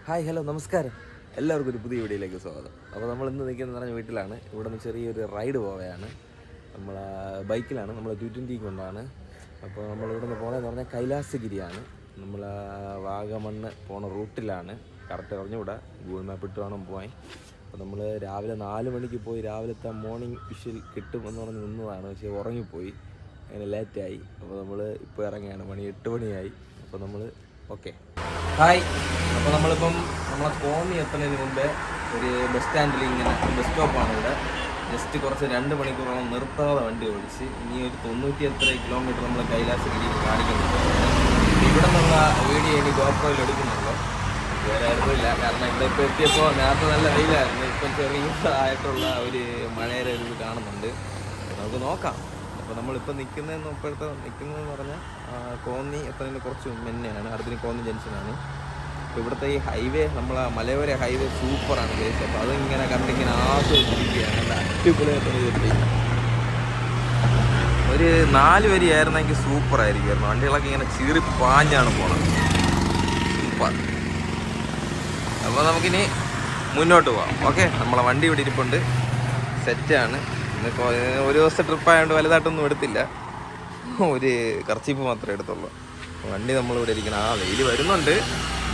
Hi hello നമസ്കാരം. എല്ലാവർക്കും ഒരു പുതിയ വീഡിയോയിലേക്ക് സ്വാഗതം. അപ്പോൾ നമ്മൾ ഇന്ന് നിൽക്കുന്നത് പറഞ്ഞ വീട്ടിലാണ്. ഇവിടെ നിന്ന് ചെറിയൊരു റൈഡ് പോവുകയാണ്. നമ്മൾ ബൈക്കിലാണ്, നമ്മൾ 220 കൊണ്ടാണ്. അപ്പോൾ നമ്മൾ ഇവിടെ നിന്ന് പോകണമെന്ന് പറഞ്ഞാൽ കൈലാസഗിരിയാണ്. നമ്മൾ വാഗമണ്ണ് പോണ റൂട്ടിലാണ്. കറക്റ്റ് അറിഞ്ഞുകൂടാ, ഗൂഗിൾ മാപ്പ് ഇട്ട് വേണം പോകാൻ. അപ്പോൾ നമ്മൾ രാവിലെ 4 മണിക്ക് പോയി രാവിലത്തെ മോർണിംഗ് വിഷ്വൽ കിട്ടുമെന്ന് പറഞ്ഞ് നിന്നതാണ്. പക്ഷേ ഉറങ്ങിപ്പോയി, അങ്ങനെ ലേറ്റായി. അപ്പോൾ നമ്മൾ ഇപ്പോൾ ഇറങ്ങിയാണ്, മണി 8 മണിയായി. അപ്പോൾ നമ്മൾ ഓക്കെ. ഹായ്. അപ്പോൾ നമ്മളിപ്പം നമ്മളെ കോന്നി എത്തുന്നതിന് മുമ്പേ ഒരു ബസ് സ്റ്റാൻഡിൽ ഇങ്ങനെ ബസ് സ്റ്റോപ്പാണ് ഇവിടെ. ജസ്റ്റ് കുറച്ച് 2 മണിക്കൂറോളം നിർത്താതെ വണ്ടി ഓടിച്ച് ഇനി ഒരു 90 എത്ര കിലോമീറ്റർ നമ്മൾ കൈലാസഗിരി കാണിക്കുന്നുണ്ട്. ഇവിടെ നിന്നുള്ള വീഡിയോ ഇനി ഗോപ്രോയിൽ എടുക്കുന്നുണ്ടോ വേറെ ആയിരുന്നില്ല, കാരണം ഇവിടെ ഇപ്പോൾ എത്തിയപ്പോൾ നേരത്തെ നല്ല വെയിലായിരുന്നു. ഇപ്പം ചെറിയതായിട്ടുള്ള ഒരു മഴയുടെ ഒരു കാണുന്നുണ്ട്. നമുക്ക് നോക്കാം. അപ്പോൾ നമ്മളിപ്പോൾ നിൽക്കുന്നതെന്ന് പറഞ്ഞാൽ കോന്നി എത്തുന്നതിന് കുറച്ച് മുന്നെയാണ്. അടുത്തിന് കോന്നി ജംഗ്ഷനാണ്. അപ്പോൾ ഇവിടുത്തെ ഈ ഹൈവേ, നമ്മളെ മലയോര ഹൈവേ സൂപ്പറാണ് ഗൈസ്. അപ്പോൾ അതിങ്ങനെ കണ്ടിങ്ങനെ ആസ്വദിച്ചിരിക്കുകയാണ്. നല്ല അടിപൊളിയായിട്ടൊരു കിട്ടി. ഒരു 4 വരിയായിരുന്നെങ്കിൽ സൂപ്പറായിരിക്കുമായിരുന്നു. വണ്ടികളൊക്കെ ഇങ്ങനെ ചീറി പാഞ്ഞാണ് പോണത്. സൂപ്പർ. അപ്പോൾ നമുക്കിനി മുന്നോട്ട് പോവാം. ഓക്കെ, നമ്മളെ വണ്ടി ഇവിടെ ഇരിപ്പുണ്ട്, സെറ്റാണ്. ഒരു ദിവസത്തെ ട്രിപ്പായതുകൊണ്ട് വലുതായിട്ടൊന്നും എടുത്തില്ല, ഒരു കർച്ചീപ്പ് മാത്രമേ എടുത്തുള്ളൂ. വണ്ടി നമ്മളിവിടെ ഇരിക്കണം. വെയിൽ വരുന്നുണ്ട്,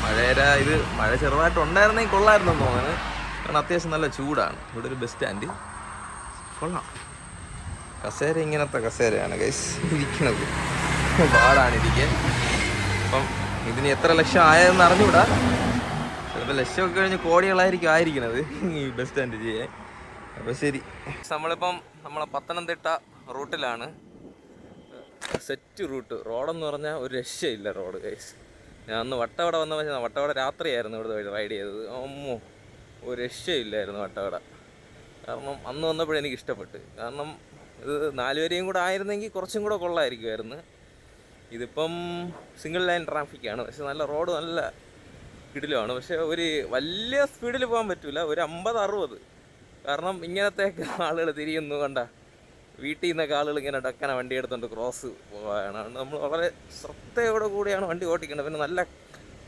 മഴ ചെറുതായിട്ടുണ്ടായിരുന്നെങ്കിൽ കൊള്ളായിരുന്നെന്ന് തോന്നുന്നത്. കാരണം അത്യാവശ്യം നല്ല ചൂടാണ്. ഇവിടെ ഒരു ബസ് സ്റ്റാൻഡ് കൊള്ളാം. കസേര ഇങ്ങനത്തെ കസേരയാണ് ഗൈസ് ഇരിക്കുന്നത്, പാടാണ് ഇരിക്കാൻ. അപ്പം ഇതിന് എത്ര ലക്ഷം ആയതെന്ന് അറിഞ്ഞുകൂടാ. ചിലപ്പോൾ ലക്ഷമൊക്കെ കഴിഞ്ഞ് കോടികളായിരിക്കും ആയിരിക്കണത് ഈ ബസ് സ്റ്റാൻഡ് ചെയ്യാൻ. അപ്പോൾ ശരി, നമ്മളിപ്പം നമ്മളെ പത്തനംതിട്ട റൂട്ടിലാണ്. Set route. റോഡെന്ന് പറഞ്ഞാൽ ഒരു രക്ഷയില്ല റോഡ് ഗൈസ്. ഞാൻ അന്ന് വട്ടവട വന്ന വട്ടവട രാത്രിയായിരുന്നു ഇവിടെ റൈഡ് ചെയ്തത്. അമ്മോ, ഒരു രക്ഷയില്ലായിരുന്നു വട്ടവട. കാരണം അന്ന് വന്നപ്പോഴെനിക്ക് ഇഷ്ടപ്പെട്ട്. കാരണം ഇത് 4 വരെയും കൂടെ ആയിരുന്നെങ്കിൽ കുറച്ചും കൂടെ കൊള്ളായിരിക്കുമായിരുന്നു. ഇതിപ്പം സിംഗിൾ ലൈൻ ട്രാഫിക്കാണ്, പക്ഷെ നല്ല റോഡ് നല്ല കിടിലുമാണ്. പക്ഷേ ഒരു വലിയ സ്പീഡിൽ പോകാൻ പറ്റില്ല, ഒരു 50-60. കാരണം ഇങ്ങനത്തെ ആളുകൾ തിരിയുന്നു കണ്ട, വീട്ടിൽ നിന്നൊക്കെ ആളുകൾ ഇങ്ങനെ ഡക്കന വണ്ടി എടുത്തുകൊണ്ട് ക്രോസ് പോകാനാണ്. നമ്മൾ വളരെ ശ്രദ്ധയോടെ കൂടിയാണ് വണ്ടി ഓടിക്കേണ്ടത്. പിന്നെ നല്ല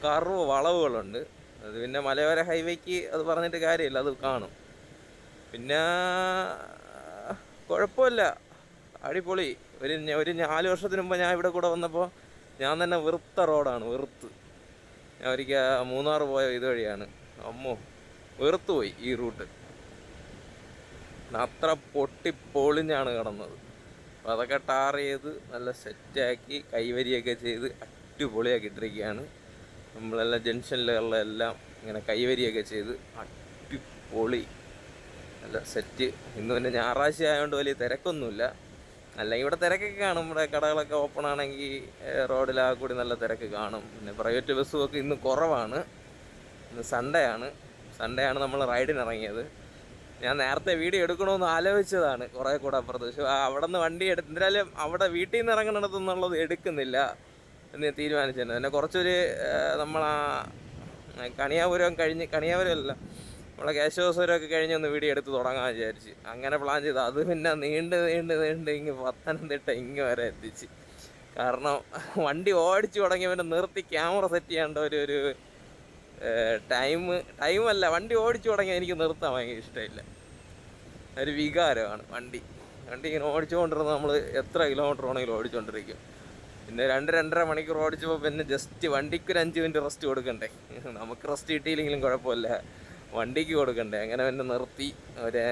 കർവ് വളവുകളുണ്ട്. അത് പിന്നെ മലയോര ഹൈവേക്ക് അത് പറഞ്ഞിട്ട് കാര്യമില്ല, അത് കാണും. പിന്നെ കുഴപ്പമില്ല, അടിപൊളി. ഒരു 4 വർഷത്തിന് മുമ്പ് ഞാൻ ഇവിടെ കൂടെ വന്നപ്പോൾ ഞാൻ തന്നെ വെറുത്ത റോഡാണ്, വെറുത്ത്. ഞാൻ ഒരിക്കൽ മൂന്നാർ പോയ ഇതുവഴിയാണ്. അമ്മോ, വെറുത്തു പോയി ഈ റൂട്ട്. അത്ര പൊട്ടിപ്പൊളിഞ്ഞാണ് കിടന്നത്. അപ്പോൾ അതൊക്കെ ടാർ ചെയ്ത് നല്ല സെറ്റാക്കി കൈവരിയൊക്കെ ചെയ്ത് അടിപൊളിയാക്കി ഇട്ടിരിക്കുകയാണ്. നമ്മളെല്ലാം ജംഗ്ഷനിലുള്ള എല്ലാം ഇങ്ങനെ കൈവരിയൊക്കെ ചെയ്ത് അടിപൊളി, നല്ല സെറ്റ്. ഇന്ന് പിന്നെ ഞായറാഴ്ച ആയതുകൊണ്ട് വലിയ തിരക്കൊന്നുമില്ല. അല്ലെങ്കിൽ ഇവിടെ തിരക്കൊക്കെ കാണും. ഇവിടെ കടകളൊക്കെ ഓപ്പൺ ആണെങ്കിൽ റോഡിലാ കൂടി നല്ല തിരക്ക് കാണും. പിന്നെ പ്രൈവറ്റ് ബസ്സുമൊക്കെ ഇന്ന് കുറവാണ്. ഇന്ന് സൺഡേ ആണ് നമ്മൾ റൈഡിന് ഇറങ്ങിയത്. ഞാൻ നേരത്തെ വീഡിയോ എടുക്കണമെന്ന് ആലോചിച്ചതാണ് കുറേ കൂടെ അപ്പുറത്ത്. പക്ഷേ അവിടെ നിന്ന് വണ്ടി എന്തായാലും അവിടെ വീട്ടിൽ നിന്ന് ഇറങ്ങണതെന്നുള്ളത് എടുക്കുന്നില്ല എന്ന് തീരുമാനിച്ചിട്ടുണ്ട്. പിന്നെ കുറച്ചൊരു നമ്മളാ കണിയാപുരമല്ല, നമ്മളെ കേശവസ്വരമൊക്കെ കഴിഞ്ഞൊന്ന് വീഡിയോ എടുത്ത് തുടങ്ങാൻ വിചാരിച്ച് അങ്ങനെ പ്ലാൻ ചെയ്തു. അത് പിന്നെ നീണ്ട് ഇങ്ങ് പത്തനംതിട്ട വരെ എത്തിച്ച്. കാരണം വണ്ടി ഓടിച്ചു തുടങ്ങി പിന്നെ നിർത്തി ക്യാമറ സെറ്റ് ചെയ്യേണ്ട ഒരു ടൈമല്ല. വണ്ടി ഓടിച്ചു തുടങ്ങിയാൽ എനിക്ക് നിർത്താൻ ഭയങ്കര ഇഷ്ടമില്ല, ഒരു വികാരമാണ്. വണ്ടി ഇങ്ങനെ ഓടിച്ചുകൊണ്ടിരുന്ന നമ്മൾ എത്ര കിലോമീറ്റർ വേണമെങ്കിലും ഓടിച്ചുകൊണ്ടിരിക്കും. പിന്നെ 2-2.5 മണിക്കൂർ ഓടിച്ചപ്പോൾ പിന്നെ ജസ്റ്റ് വണ്ടിക്ക് ഒരു 5 മിനിറ്റ് റെസ്റ്റ് കൊടുക്കണ്ടേ. നമുക്ക് റെസ്റ്റ് കിട്ടിയില്ലെങ്കിലും കുഴപ്പമില്ല, വണ്ടിക്ക് കൊടുക്കണ്ടേ. അങ്ങനെ പിന്നെ നിർത്തി ഒരു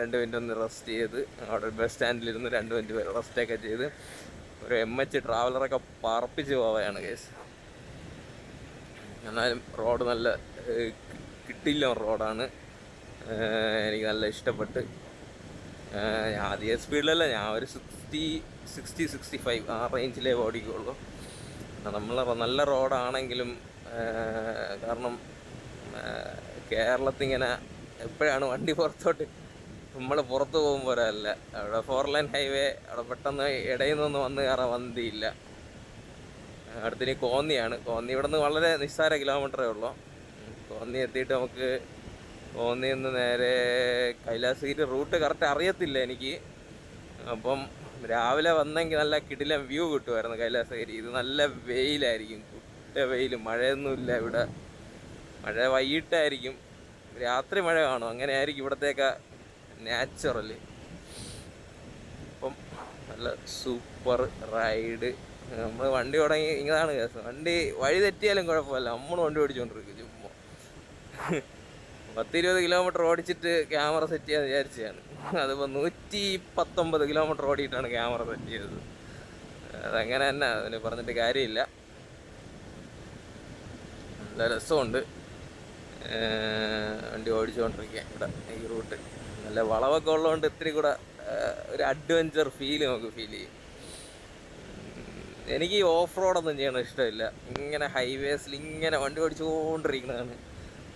2 മിനിറ്റ് ഒന്ന് റെസ്റ്റ് ചെയ്ത് അവിടെ ബസ് സ്റ്റാൻഡിലിരുന്ന് 2 മിനിറ്റ് വരെ റെസ്റ്റൊക്കെ ചെയ്ത് ഒരു MH ട്രാവലറൊക്കെ പറപ്പിച്ച് പോവുകയാണ് കേസ്. എന്നാലും റോഡ് നല്ല കിട്ടില്ല റോഡാണ്, എനിക്ക് നല്ല ഇഷ്ടപ്പെട്ട്. ഞാൻ അധികം സ്പീഡിലല്ല, ഞാൻ ഒരു 60-65 ആ റേഞ്ചിലേ ഓടിക്കുള്ളൂ. നമ്മൾ നല്ല റോഡാണെങ്കിലും കാരണം കേരളത്തിൽ ഇങ്ങനെ എപ്പോഴാണ് വണ്ടി പുറത്തോട്ട് നമ്മൾ പുറത്ത് പോകുമ്പോഴല്ല. അവിടെ 4 ലൈൻ ഹൈവേ, അവിടെ പെട്ടെന്ന് ഇടയിൽ നിന്ന് വന്ന് കയറാൻ വണ്ടിയില്ല. അടുത്തിന് കോന്നിയാണ്. കോന്നി ഇവിടെ നിന്ന് വളരെ നിസ്സാര കിലോമീറ്ററേ ഉള്ളൂ. കോന്നി എത്തിയിട്ട് നമുക്ക് കോന്നിയിൽ നിന്ന് നേരെ കൈലാസഗിരി റൂട്ട് കറക്റ്റ് അറിയത്തില്ല എനിക്ക്. അപ്പം രാവിലെ വന്നെങ്കിൽ നല്ല കിടിലൻ വ്യൂ കിട്ടുമായിരുന്നു കൈലാസഗിരി. ഇത് നല്ല വെയിലായിരിക്കും, കുട്ട വെയിൽ, മഴയൊന്നുമില്ല ഇവിടെ. മഴ വൈകിട്ടായിരിക്കും, രാത്രി മഴ കാണും, അങ്ങനെ ആയിരിക്കും ഇവിടത്തേക്ക് നാച്ചുറല്. അപ്പം നല്ല സൂപ്പർ റൈഡ്. നമ്മൾ വണ്ടി തുടങ്ങി ഇങ്ങനെയാണ് കേസ്. വണ്ടി വഴി തെറ്റിയാലും കുഴപ്പമില്ല, നമ്മൾ വണ്ടി ഓടിച്ചുകൊണ്ടിരിക്കും ചുമ്മാ. 10-20 കിലോമീറ്റർ ഓടിച്ചിട്ട് ക്യാമറ സെറ്റ് ചെയ്യാൻ വിചാരിച്ചതാണ്. അതിപ്പോൾ 119 കിലോമീറ്റർ ഓടിയിട്ടാണ് ക്യാമറ സെറ്റ് ചെയ്തത്. അതങ്ങനെ തന്നെ, അതിന് പറഞ്ഞിട്ട് കാര്യമില്ല. നല്ല രസമുണ്ട് വണ്ടി ഓടിച്ചുകൊണ്ടിരിക്കുക. ഇവിടെ ഈ റൂട്ട് നല്ല വളവൊക്കെ ഉള്ളതുകൊണ്ട് ഇത്തിരി കൂടെ ഒരു അഡ്വഞ്ചർ ഫീല് നമുക്ക് ഫീൽ ചെയ്യും. എനിക്ക് ഈ ഓഫ് റോഡൊന്നും ചെയ്യണത് ഇഷ്ടമില്ല. ഇങ്ങനെ ഹൈവേസിൽ ഇങ്ങനെ വണ്ടി ഓടിച്ചുകൊണ്ടിരിക്കുന്നതാണ്.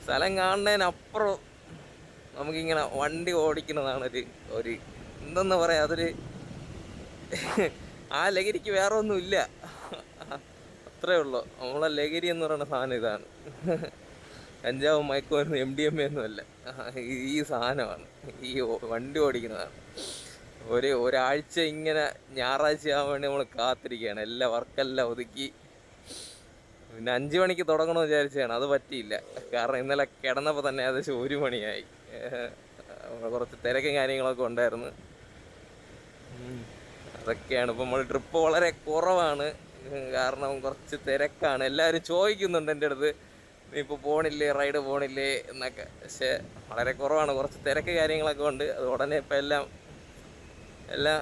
സ്ഥലം കാണുന്നതിനപ്പുറം നമുക്കിങ്ങനെ വണ്ടി ഓടിക്കുന്നതാണ് ഒരു എന്തെന്ന് പറയാം, അതൊരു ആ ലഹരിക്ക് വേറെ ഒന്നുമില്ല, അത്രേ ഉള്ളൂ. നമ്മളെ ലഹരി എന്ന് പറയുന്ന സാധനം ഇതാണ്. കഞ്ചാവും മയക്കുമരുന്നും MDMA ഒന്നുമല്ല, ഈ സാധനമാണ്, ഈ വണ്ടി ഓടിക്കുന്നതാണ്. ഒരാഴ്ച ഇങ്ങനെ ഞായറാഴ്ച ആവാൻ വേണ്ടി നമ്മൾ കാത്തിരിക്കുകയാണ്. എല്ലാ വർക്കെല്ലാം ഒതുക്കി പിന്നെ 5 മണിക്ക് തുടങ്ങണമെന്ന് വിചാരിച്ചതാണ്, അത് പറ്റിയില്ല. കാരണം ഇന്നലെ കിടന്നപ്പോൾ തന്നെ ഏകദേശം 1 മണിയായി. കുറച്ച് തിരക്കും കാര്യങ്ങളൊക്കെ ഉണ്ടായിരുന്നു. അതൊക്കെയാണ്. ഇപ്പം നമ്മൾ ട്രിപ്പ് വളരെ കുറവാണ്, കാരണം കുറച്ച് തിരക്കാണ്. എല്ലാവരും ചോദിക്കുന്നുണ്ട് എൻ്റെ അടുത്ത്, നീ ഇപ്പോൾ പോണില്ലേ, റൈഡ് പോണില്ലേ എന്നൊക്കെ. പക്ഷേ വളരെ കുറവാണ്, കുറച്ച് തിരക്ക് കാര്യങ്ങളൊക്കെ ഉണ്ട്. അത് ഉടനെ ഇപ്പം എല്ലാം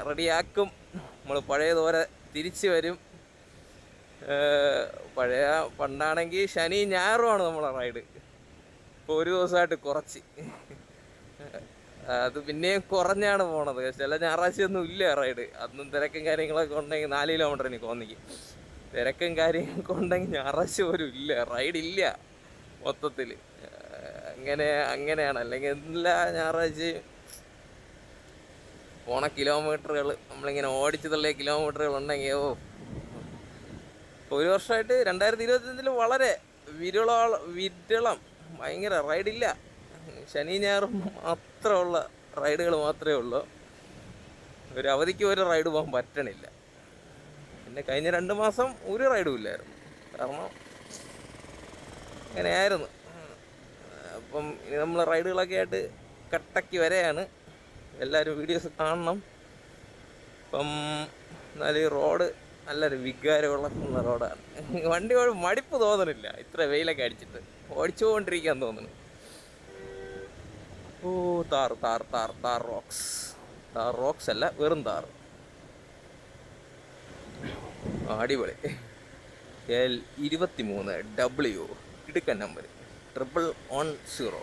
റെഡിയാക്കും. നമ്മൾ പഴയതുപോലെ തിരിച്ച് വരും. പണ്ടാണെങ്കിൽ ശനി ഞായറുമാണ് നമ്മളെ റൈഡ്. ഇപ്പോൾ ഒരു ദിവസമായിട്ട് കുറച്ച്, അത് പിന്നെയും കുറഞ്ഞാണ് പോണത്. ചില ഞായറാഴ്ചയൊന്നും ഇല്ല റൈഡ്. അന്നും തിരക്കും കാര്യങ്ങളൊക്കെ ഉണ്ടെങ്കിൽ 4 കിലോമീറ്റർ എനിക്ക് തോന്നിക്കും. തിരക്കും കാര്യങ്ങളൊക്കെ ഉണ്ടെങ്കിൽ ഞായറാഴ്ച പോലും ഇല്ല, റൈഡില്ല മൊത്തത്തിൽ. അങ്ങനെയാണ്. അല്ലെങ്കിൽ എല്ലാ ഞായറാഴ്ചയും പോണ കിലോമീറ്ററുകൾ നമ്മളിങ്ങനെ ഓടിച്ചു തള്ളിയ കിലോമീറ്ററുകൾ ഉണ്ടെങ്കിൽ ഒരു വർഷമായിട്ട് 2025 വളരെ വിരളം ഭയങ്കര റൈഡില്ല. ശനി ഞായറും മാത്രമുള്ള റൈഡുകൾ മാത്രമേ ഉള്ളൂ. ഒരു അവധിക്ക് ഒരു റൈഡ് പോകാൻ പറ്റണില്ല. പിന്നെ കഴിഞ്ഞ 2 മാസം ഒരു റൈഡും ഇല്ലായിരുന്നു, കാരണം അങ്ങനെയായിരുന്നു. അപ്പം ഇനി നമ്മൾ റൈഡുകളൊക്കെ ആയിട്ട് കട്ടക്ക് വരെയാണ്. എല്ലാവരും വീഡിയോസ് കാണണം. ഇപ്പം എന്നാലും ഈ റോഡ് നല്ലൊരു വികാരമുള്ള റോഡാണ്. വണ്ടി മടുപ്പ് തോന്നണില്ല, ഇത്ര വെയിലൊക്കെ അടിച്ചിട്ട് ഓടിച്ചുകൊണ്ടിരിക്കാൻ തോന്നുന്നു. താർ റോക്സ് അല്ല, വെറും താർ. അടിപൊളി. L23W ഇടുക്കൻ number 110.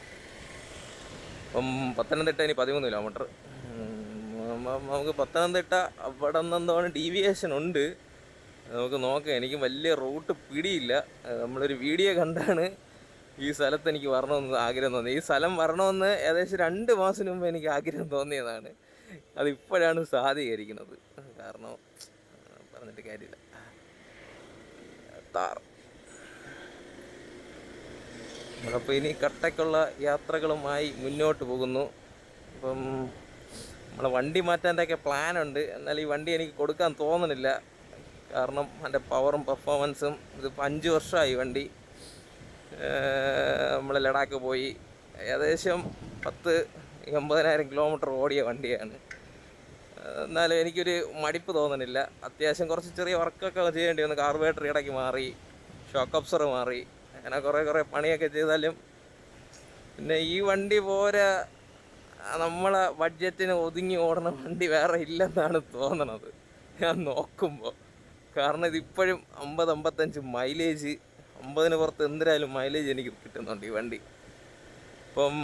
അപ്പം പത്തനംതിട്ട ഇനി 13 കിലോമീറ്റർ. നമുക്ക് പത്തനംതിട്ട അവിടെ നിന്നെന്തോന്ന് ഡീവിയേഷൻ ഉണ്ട്, നമുക്ക് നോക്കാം. എനിക്ക് വലിയ റൂട്ട് പിടിയില്ല. നമ്മളൊരു വീഡിയോ കണ്ടാണ് ഈ സ്ഥലത്ത് എനിക്ക് വരണമെന്ന് ആഗ്രഹം തോന്നി. ഈ സ്ഥലം വരണമെന്ന് ഏകദേശം 2 മാസം മുമ്പ് എനിക്ക് ആഗ്രഹം തോന്നിയതാണ്. അതിപ്പോഴാണ് സാധീകരിക്കുന്നത്. കാരണം പറഞ്ഞിട്ട് കാര്യമില്ല. അപ്പോൾ ഇനി കട്ടക്കുള്ള യാത്രകളുമായി മുന്നോട്ട് പോകുന്നു. അപ്പം നമ്മളെ വണ്ടി മാറ്റാൻ്റെയൊക്കെ പ്ലാനുണ്ട്. എന്നാൽ ഈ വണ്ടി എനിക്ക് കൊടുക്കാൻ തോന്നണില്ല, കാരണം അതിൻ്റെ പവറും പെർഫോമൻസും. ഇതിപ്പോൾ 5 വർഷമായി വണ്ടി. നമ്മൾ ലഡാക്ക് പോയി ഏകദേശം 10-80,000 കിലോമീറ്റർ ഓടിയ വണ്ടിയാണ്. എന്നാലും എനിക്കൊരു മടിപ്പ് തോന്നണില്ല. അത്യാവശ്യം കുറച്ച് ചെറിയ വർക്കൊക്കെ ചെയ്യേണ്ടി വന്നു. കാർബറേറ്റർ ഇടയ്ക്ക് മാറി, ഷോക്ക് അബ്സോർവർ മാറി, അങ്ങനെ കുറേ പണിയൊക്കെ ചെയ്താലും പിന്നെ ഈ വണ്ടി പോരാ, നമ്മളെ ബഡ്ജറ്റിന് ഒതുങ്ങി ഓടുന്ന വണ്ടി വേറെ ഇല്ലെന്നാണ് തോന്നണത് ഞാൻ നോക്കുമ്പോൾ. കാരണം ഇതിപ്പോഴും 50-55 മൈലേജ്, 50-ന് പുറത്ത് എന്തിനായാലും മൈലേജ് എനിക്ക് കിട്ടുന്നുണ്ട് ഈ വണ്ടി. ഇപ്പം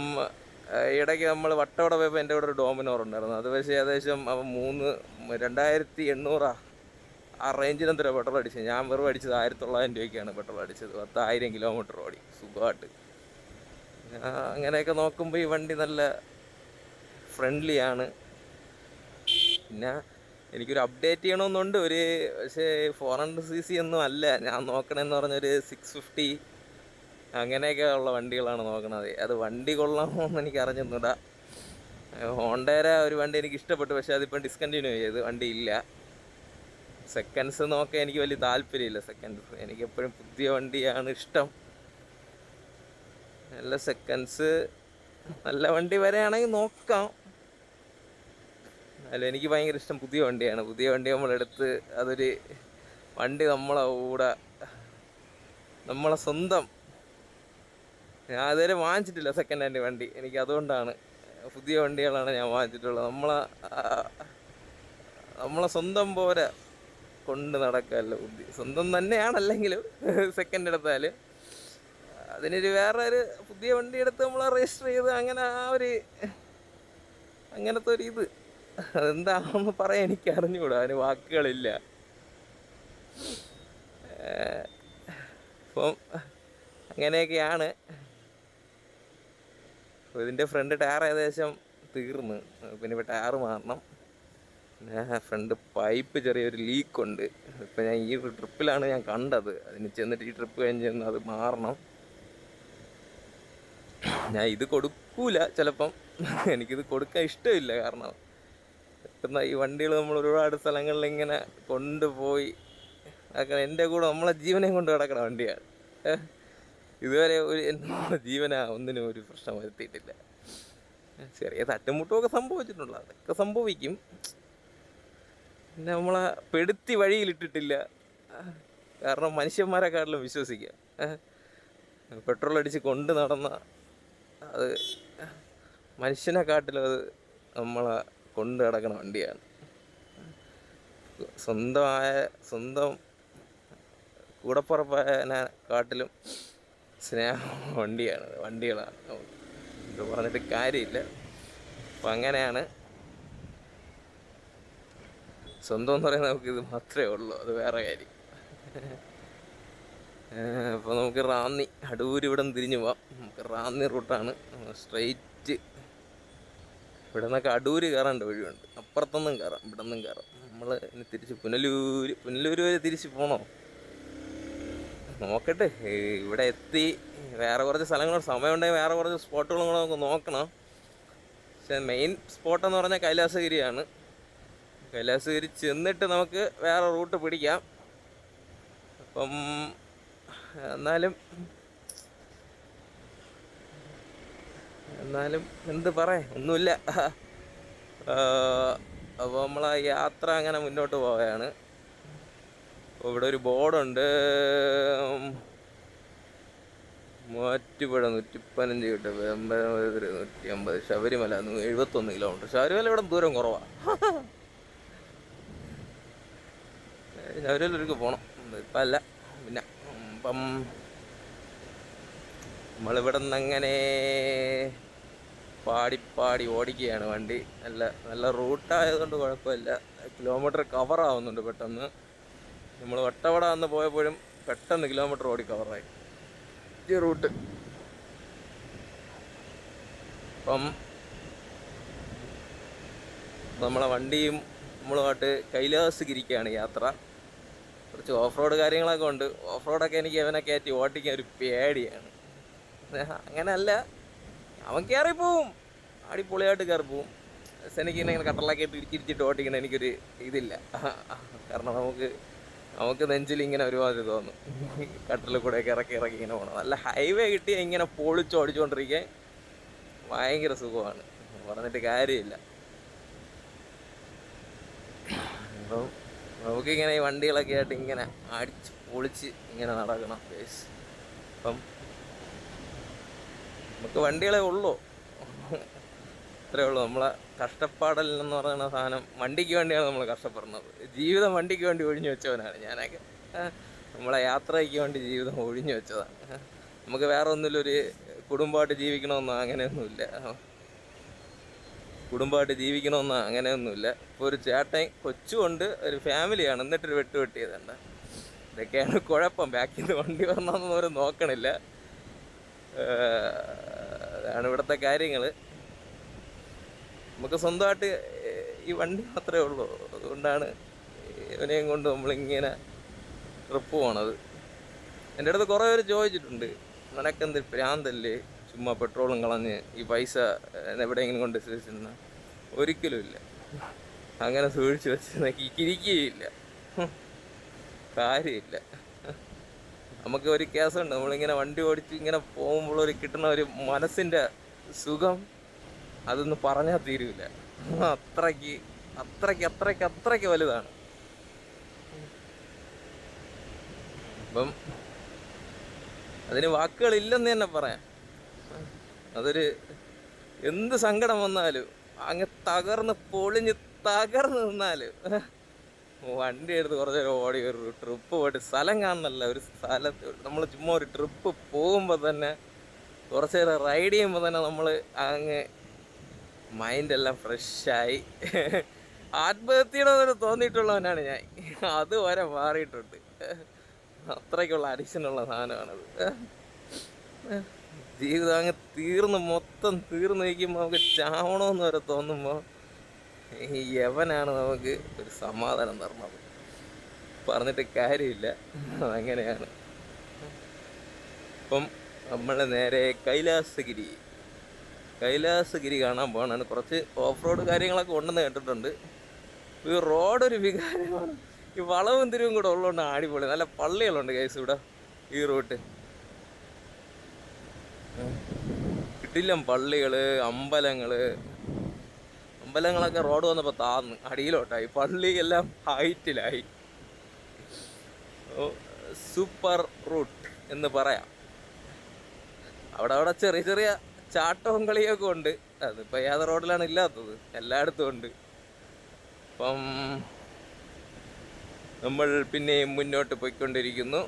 ഇടയ്ക്ക് നമ്മൾ വട്ടവട പോയപ്പോൾ എൻ്റെ കൂടെ ഒരു ഡോമിനോർ ഉണ്ടായിരുന്നു. അത് പക്ഷേ ഏകദേശം 2,800 ആ റേഞ്ചിനെന്തര പെട്രോൾ അടിച്ചത്. ഞാൻ വെറും അടിച്ചത് 1,900 രൂപയ്ക്കാണ് പെട്രോൾ അടിച്ചത്. 10,000 കിലോമീറ്റർ ഓടി സുഖമായിട്ട്. അങ്ങനെയൊക്കെ നോക്കുമ്പോൾ ഈ വണ്ടി നല്ല ഫ്രണ്ട്ലിയാണ്. പിന്നെ എനിക്കൊരു അപ്ഡേറ്റ് ചെയ്യണമെന്നുണ്ട്, പക്ഷേ 400cc ഒന്നും അല്ല ഞാൻ നോക്കണമെന്ന് പറഞ്ഞൊരു 650 അങ്ങനെയൊക്കെ ഉള്ള വണ്ടികളാണ് നോക്കണത്. അത് വണ്ടി കൊള്ളാമോന്ന് എനിക്ക് അറിഞ്ഞൊന്നുമില്ല. ഹോണ്ടയുടെ ഒരു വണ്ടി എനിക്ക് ഇഷ്ടപ്പെട്ടു, പക്ഷേ അതിപ്പം ഡിസ്കണ്ടിന്യൂ ചെയ്ത്, വണ്ടി ഇല്ല. സെക്കൻഡ്സ് നോക്കാൻ എനിക്ക് വലിയ താല്പര്യമില്ല. സെക്കൻഡ്സ് എനിക്കെപ്പോഴും പുതിയ വണ്ടിയാണ് ഇഷ്ടം. നല്ല സെക്കൻഡ്സ് നല്ല വണ്ടി വരെയാണെങ്കിൽ നോക്കാം. അല്ല, എനിക്ക് ഭയങ്കര ഇഷ്ടം പുതിയ വണ്ടിയാണ്. പുതിയ വണ്ടി നമ്മളെടുത്ത് അതൊരു വണ്ടി നമ്മളെ സ്വന്തം. ഞാൻ അതുവരെ വാങ്ങിച്ചിട്ടില്ല സെക്കൻഡ് ഹാൻഡ് വണ്ടി. എനിക്ക് അതുകൊണ്ടാണ് പുതിയ വണ്ടികളാണ് ഞാൻ വാങ്ങിച്ചിട്ടുള്ളത്. നമ്മളെ സ്വന്തം പോലെ കൊണ്ട് നടക്കാമല്ലോ ബുദ്ധി. സ്വന്തം തന്നെയാണല്ലെങ്കിലും സെക്കൻഡ് എടുത്താൽ അതിനൊരു വേറെ ഒരു പുതിയ വണ്ടി എടുത്ത് നമ്മൾ രജിസ്റ്റർ ചെയ്ത് അങ്ങനെ അങ്ങനത്തെ ഒരു ഇത് അതെന്താണെന്ന് പറയാൻ എനിക്ക് അറിഞ്ഞുകൂടാ, അതിന് വാക്കുകളില്ല. അപ്പം അങ്ങനെയൊക്കെയാണ്. ഇതിൻ്റെ ഫ്രണ്ട് ടയർ ഏകദേശം തീർന്ന്, പിന്നെ ഇപ്പോൾ ടയർ മാറണം. പിന്നെ ഫ്രണ്ട് പൈപ്പ് ചെറിയൊരു ലീക്കുണ്ട്. ഇപ്പം ഞാൻ ഈ ട്രിപ്പിലാണ് ഞാൻ കണ്ടത്. അതിന് ചെന്നിട്ട് ഈ ട്രിപ്പ് കഴിഞ്ഞ് അത് മാറണം. ഞാൻ ഇത് കൊടുക്കൂല ചിലപ്പം, എനിക്കിത് കൊടുക്കാൻ ഇഷ്ടമില്ല. കാരണം കിട്ടുന്ന ഈ വണ്ടികൾ നമ്മൾ ഒരുപാട് സ്ഥലങ്ങളിൽ ഇങ്ങനെ കൊണ്ടുപോയി അതൊക്കെ എൻ്റെ കൂടെ നമ്മളെ ജീവനെയും കൊണ്ട് കിടക്കണ വണ്ടിയാണ്. ഇതുവരെ നമ്മുടെ ഒന്നിനും ഒരു പ്രശ്നം വരുത്തിയിട്ടില്ല. ചെറിയ തട്ടുമുട്ടുമൊക്കെ സംഭവിച്ചിട്ടുള്ളൂ, അതൊക്കെ സംഭവിക്കും. പിന്നെ നമ്മളെ പെടുത്തി വഴിയിലിട്ടിട്ടില്ല. കാരണം മനുഷ്യന്മാരെക്കാട്ടിലും വിശ്വസിക്കുക. പെട്രോൾ അടിച്ച് കൊണ്ട് നടന്ന അത് മനുഷ്യനെക്കാട്ടിലും അത് നമ്മളെ കൊണ്ട് കിടക്കണ വണ്ടിയാണ്. സ്വന്തം കൂടപ്പുറപ്പായതിനെ കാട്ടിലും സ്നേഹം വണ്ടികളാണ്. ഇത് പറഞ്ഞിട്ട് കാര്യമില്ല. അപ്പം അങ്ങനെയാണ്. സ്വന്തം എന്ന് പറയുന്നത് നമുക്കിത് മാത്രമേ ഉള്ളൂ, അത് വേറെ കാര്യം. അപ്പോൾ നമുക്ക് അടൂർ ഇവിടെ നിന്ന് തിരിഞ്ഞു പോവാം. നമുക്ക് റാന്നി റൂട്ടാണ് സ്ട്രെയിറ്റ്. ഇവിടെ നിന്നൊക്കെ അടൂർ കയറേണ്ട വഴിയുണ്ട്, അപ്പുറത്തൊന്നും കയറാം, ഇവിടെ നിന്നും കയറാം. നമ്മൾ ഇനി തിരിച്ച് പുനലൂർ വരെ തിരിച്ച് പോകണോ നോക്കട്ടെ. ഇവിടെ എത്തി വേറെ കുറച്ച് സ്ഥലങ്ങൾ സമയമുണ്ടെങ്കിൽ വേറെ കുറച്ച് സ്പോട്ടുകളും കൂടെ നമുക്ക് നോക്കണം. പക്ഷേ മെയിൻ സ്പോട്ടെന്ന് പറഞ്ഞാൽ കൈലാസഗിരിയാണ്. കൈലാസഗിരി ചെന്നിട്ട് നമുക്ക് വേറെ റൂട്ട് പിടിക്കാം. അപ്പം എന്നാലും എന്ത് പറയാം, ഒന്നുമില്ല. അപ്പോൾ നമ്മളെ യാത്ര അങ്ങനെ മുന്നോട്ട് പോവുകയാണ്. അപ്പോൾ ഇവിടെ ഒരു ബോർഡുണ്ട്, മൂവാറ്റുപുഴ 115 കിട്ടും, 150, ശബരിമല 71 കിലോമീറ്റർ. ശബരിമല ഇവിടെ ദൂരം കുറവാണ്. ശബരിമലക്ക് പോകണം, ഇപ്പം അല്ല. പിന്നെ ഇപ്പം നമ്മളിവിടെ നിന്ന് അങ്ങനെ പാടി ഓടിക്കുകയാണ് വണ്ടി. നല്ല റൂട്ടായതുകൊണ്ട് കുഴപ്പമില്ല. കിലോമീറ്റർ കവറാവുന്നുണ്ട് പെട്ടെന്ന്. നമ്മൾ വട്ടവട വന്ന് പോയപ്പോഴും പെട്ടെന്ന് കിലോമീറ്റർ ഓടി കവറായി ഈ റൂട്ട്. അപ്പം നമ്മളെ വണ്ടിയും നമ്മളുമായിട്ട് കൈലാസഗിരിക്കാണ് യാത്ര. കുറച്ച് ഓഫ് റോഡ് കാര്യങ്ങളൊക്കെ ഉണ്ട്. ഓഫ് റോഡൊക്കെ എനിക്ക് അവനെ കയറ്റി ഓട്ടിക്കാൻ ഒരു പേടിയാണ്. അങ്ങനെയല്ല, അവൻ കയറിപ്പോവും, അടിപൊളിയായിട്ട് കയറിപ്പോവും. പക്ഷെ എനിക്കിങ്ങനെ കട്ടറിലൊക്കെ ഇട്ട് ഇരിച്ചിട്ട് ഓട്ടിക്കണ എനിക്കൊരു ഇതില്ല. കാരണം നമുക്ക് നെഞ്ചിൽ ഇങ്ങനെ ഒരുപാട് തോന്നും. കട്ടറിൽ കൂടെയൊക്കെ ഇറക്കി ഇങ്ങനെ പോകണം. നല്ല ഹൈവേ കിട്ടിയാൽ ഇങ്ങനെ ഓടിച്ചുകൊണ്ടിരിക്കാൻ ഭയങ്കര സുഖമാണ്, പറഞ്ഞിട്ട് കാര്യമില്ല. അപ്പം നമുക്കിങ്ങനെ ഈ വണ്ടികളൊക്കെ ആയിട്ട് ഇങ്ങനെ അടിച്ച് പൊളിച്ച് ഇങ്ങനെ നടക്കണം. അപ്പം നമുക്ക് വണ്ടികളെ ഉള്ളൂ, അത്രേ ഉള്ളൂ. നമ്മളെ കഷ്ടപ്പാടൽ എന്ന് പറയുന്ന സാധനം വണ്ടിക്ക് വേണ്ടിയാണ് നമ്മൾ കഷ്ടപ്പെടുന്നത്. ജീവിതം വണ്ടിക്ക് വേണ്ടി ഒഴിഞ്ഞു വെച്ചവനാണ് ഞാനൊക്കെ. നമ്മളെ യാത്രയ്ക്ക് വേണ്ടി ജീവിതം ഒഴിഞ്ഞു വെച്ചതാണ്. നമുക്ക് വേറെ ഒന്നുമില്ലൊരു കുടുംബമായിട്ട് ജീവിക്കണമെന്നോ അങ്ങനെയൊന്നുമില്ല. അങ്ങനെയൊന്നുമില്ല. ഇപ്പോൾ ഒരു ചേട്ടൻ കൊച്ചുകൊണ്ട് ഒരു ഫാമിലിയാണ്, എന്നിട്ടൊരു വെട്ടിയതുണ്ട്. ഇതൊക്കെയാണ് കുഴപ്പം. ബാക്കിൽ നിന്ന് വണ്ടി വരണമെന്നൊന്നും അവർ നോക്കണില്ല. അതാണ് ഇവിടുത്തെ കാര്യങ്ങൾ. നമുക്ക് സ്വന്തമായിട്ട് ഈ വണ്ടി മാത്രമേ ഉള്ളൂ. അതുകൊണ്ടാണ് ഇവനെയും കൊണ്ട് നമ്മളിങ്ങനെ ട്രിപ്പ് പോണത്. എൻ്റെ അടുത്ത് കുറേ പേര് ചോദിച്ചിട്ടുണ്ട്, നിനക്കെന്ത് ഭ്രാന്തല്ലേ ചുമ്മാ പെട്രോളും കളഞ്ഞ് ഈ പൈസ എവിടെയെങ്കിലും കൊണ്ട് സൂക്ഷിച്ചിരുന്ന? ഒരിക്കലും ഇല്ല, അങ്ങനെ സൂക്ഷിച്ച് വെച്ച് ഇരിക്കുകയില്ല, കാര്യമില്ല. നമുക്ക് ഒരു കേസുണ്ട്, നമ്മളിങ്ങനെ വണ്ടി ഓടിച്ച് ഇങ്ങനെ പോകുമ്പോൾ ഒരു കിട്ടുന്ന ഒരു മനസ്സിൻ്റെ സുഖം അതൊന്നും പറഞ്ഞാൽ തീരൂല. അത്രയ്ക്ക് അത്രയ്ക്ക് അത്രയ്ക്ക് അത്രയ്ക്ക് വലുതാണ്. അപ്പം അതിന് വാക്കുകളില്ലെന്ന് തന്നെ പറയാം. അതൊരു എന്ത് സങ്കടം വന്നാലും അങ്ങ് തകർന്ന് പൊളിഞ്ഞ് തകർന്ന് നിന്നാലും വണ്ടി എടുത്ത് കുറച്ച് നേരം ഓടി ഒരു ട്രിപ്പ് പോയിട്ട് സ്ഥലം കാണണമല്ല, ഒരു സ്ഥലത്ത് നമ്മൾ ചുമ്മാ ഒരു ട്രിപ്പ് പോകുമ്പോൾ തന്നെ കുറച്ച് നേരം റൈഡ് ചെയ്യുമ്പോൾ തന്നെ നമ്മൾ അങ്ങ് മൈൻഡെല്ലാം ഫ്രഷായി ആത്മഹത്യയുടെ തോന്നിയിട്ടുള്ളവനാണ് ഞാൻ. അതുവരെ മാറിയിട്ടുണ്ട്. അത്രയ്ക്കുള്ള അഡിക്ഷനുള്ള സാധനമാണത്. ജീവിതം അങ്ങ് മൊത്തം തീർന്നു വയ്ക്കുമ്പോൾ നമുക്ക് ചാവണമെന്ന് വരെ തോന്നുമ്പോൾ ഈ യവനാണ് നമുക്ക് ഒരു സമാധാനം തരണത്. പറഞ്ഞിട്ട് കാര്യമില്ല, അതങ്ങനെയാണ്. ഇപ്പം നമ്മൾ നേരെ കൈലാസഗിരി കാണാൻ പോകണമാണ്. കുറച്ച് ഓഫ് റോഡ് കാര്യങ്ങളൊക്കെ ഉണ്ടെന്ന് കേട്ടിട്ടുണ്ട്. ഈ റോഡൊരു വികാരമാണ്. ഈ വളവും തിരിവും കൂടെ ഉള്ളതുകൊണ്ട് അടിപൊളി. നല്ല പള്ളികളുണ്ട് കേസ് ഇവിടെ ഈ റൂട്ട്. കിട്ടില്ല പള്ളികൾ, അമ്പലങ്ങളൊക്കെ റോഡ് വന്നപ്പോൾ താന്ന് അടിയിലോട്ടായി. പള്ളി എല്ലാം ഹൈറ്റിലായി. സൂപ്പർ റൂട്ട് എന്ന് പറയാം. അവിടെ ചെറിയ ചെറിയ ചാട്ടവും കളിയൊക്കെ ഉണ്ട്. അതിപ്പോൾ ഏത് റോഡിലാണ് ഇല്ലാത്തത്? എല്ലായിടത്തും ഉണ്ട്. അപ്പം നമ്മൾ പിന്നെയും മുന്നോട്ട് പോയിക്കൊണ്ടിരിക്കുന്നു.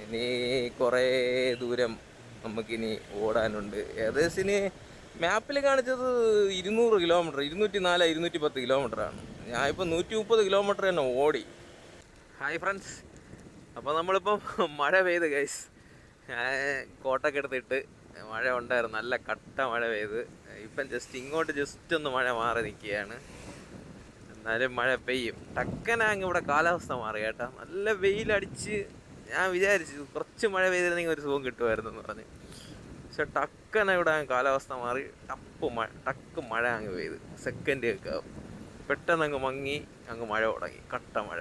ഇനി കുറേ ദൂരം നമുക്കിനി ഓടാനുണ്ട്. ഏകദേശം മാപ്പിൽ കാണിച്ചത് 200 കിലോമീറ്റർ, 204 210 കിലോമീറ്ററാണ്. ഞാൻ ഇപ്പോൾ 130 കിലോമീറ്റർ തന്നെ ഓടി. ഹായ് ഫ്രണ്ട്സ്, അപ്പോൾ നമ്മളിപ്പം മഴ പെയ്ത് ഗൈസ്. ഞാൻ കോട്ടൊക്കെ എടുത്തിട്ട് മഴ ഉണ്ടായിരുന്നു, നല്ല കട്ട മഴ പെയ്ത്. ഇപ്പം ജസ്റ്റ് ഒന്ന് മഴ മാറി നിൽക്കുകയാണ്. എന്നാലും മഴ പെയ്യും. ടക്കനാങ്ങ് ഇവിടെ കാലാവസ്ഥ മാറി കേട്ടോ. നല്ല വെയിലടിച്ച് ഞാൻ വിചാരിച്ചു കുറച്ച് മഴ പെയ്തിരുന്നെങ്കിൽ ഒരു സുഖം കിട്ടുമായിരുന്നെന്ന് പറഞ്ഞ്. പക്ഷെ ടക്കന ഇവിടെ കാലാവസ്ഥ മാറി. ടക്ക് മഴ അങ്ങ് പെയ്ത് സെക്കൻഡ് കേൾക്കാവും. പെട്ടെന്ന് അങ്ങ് മങ്ങി അങ്ങ് മഴ തുടങ്ങി, കട്ട മഴ.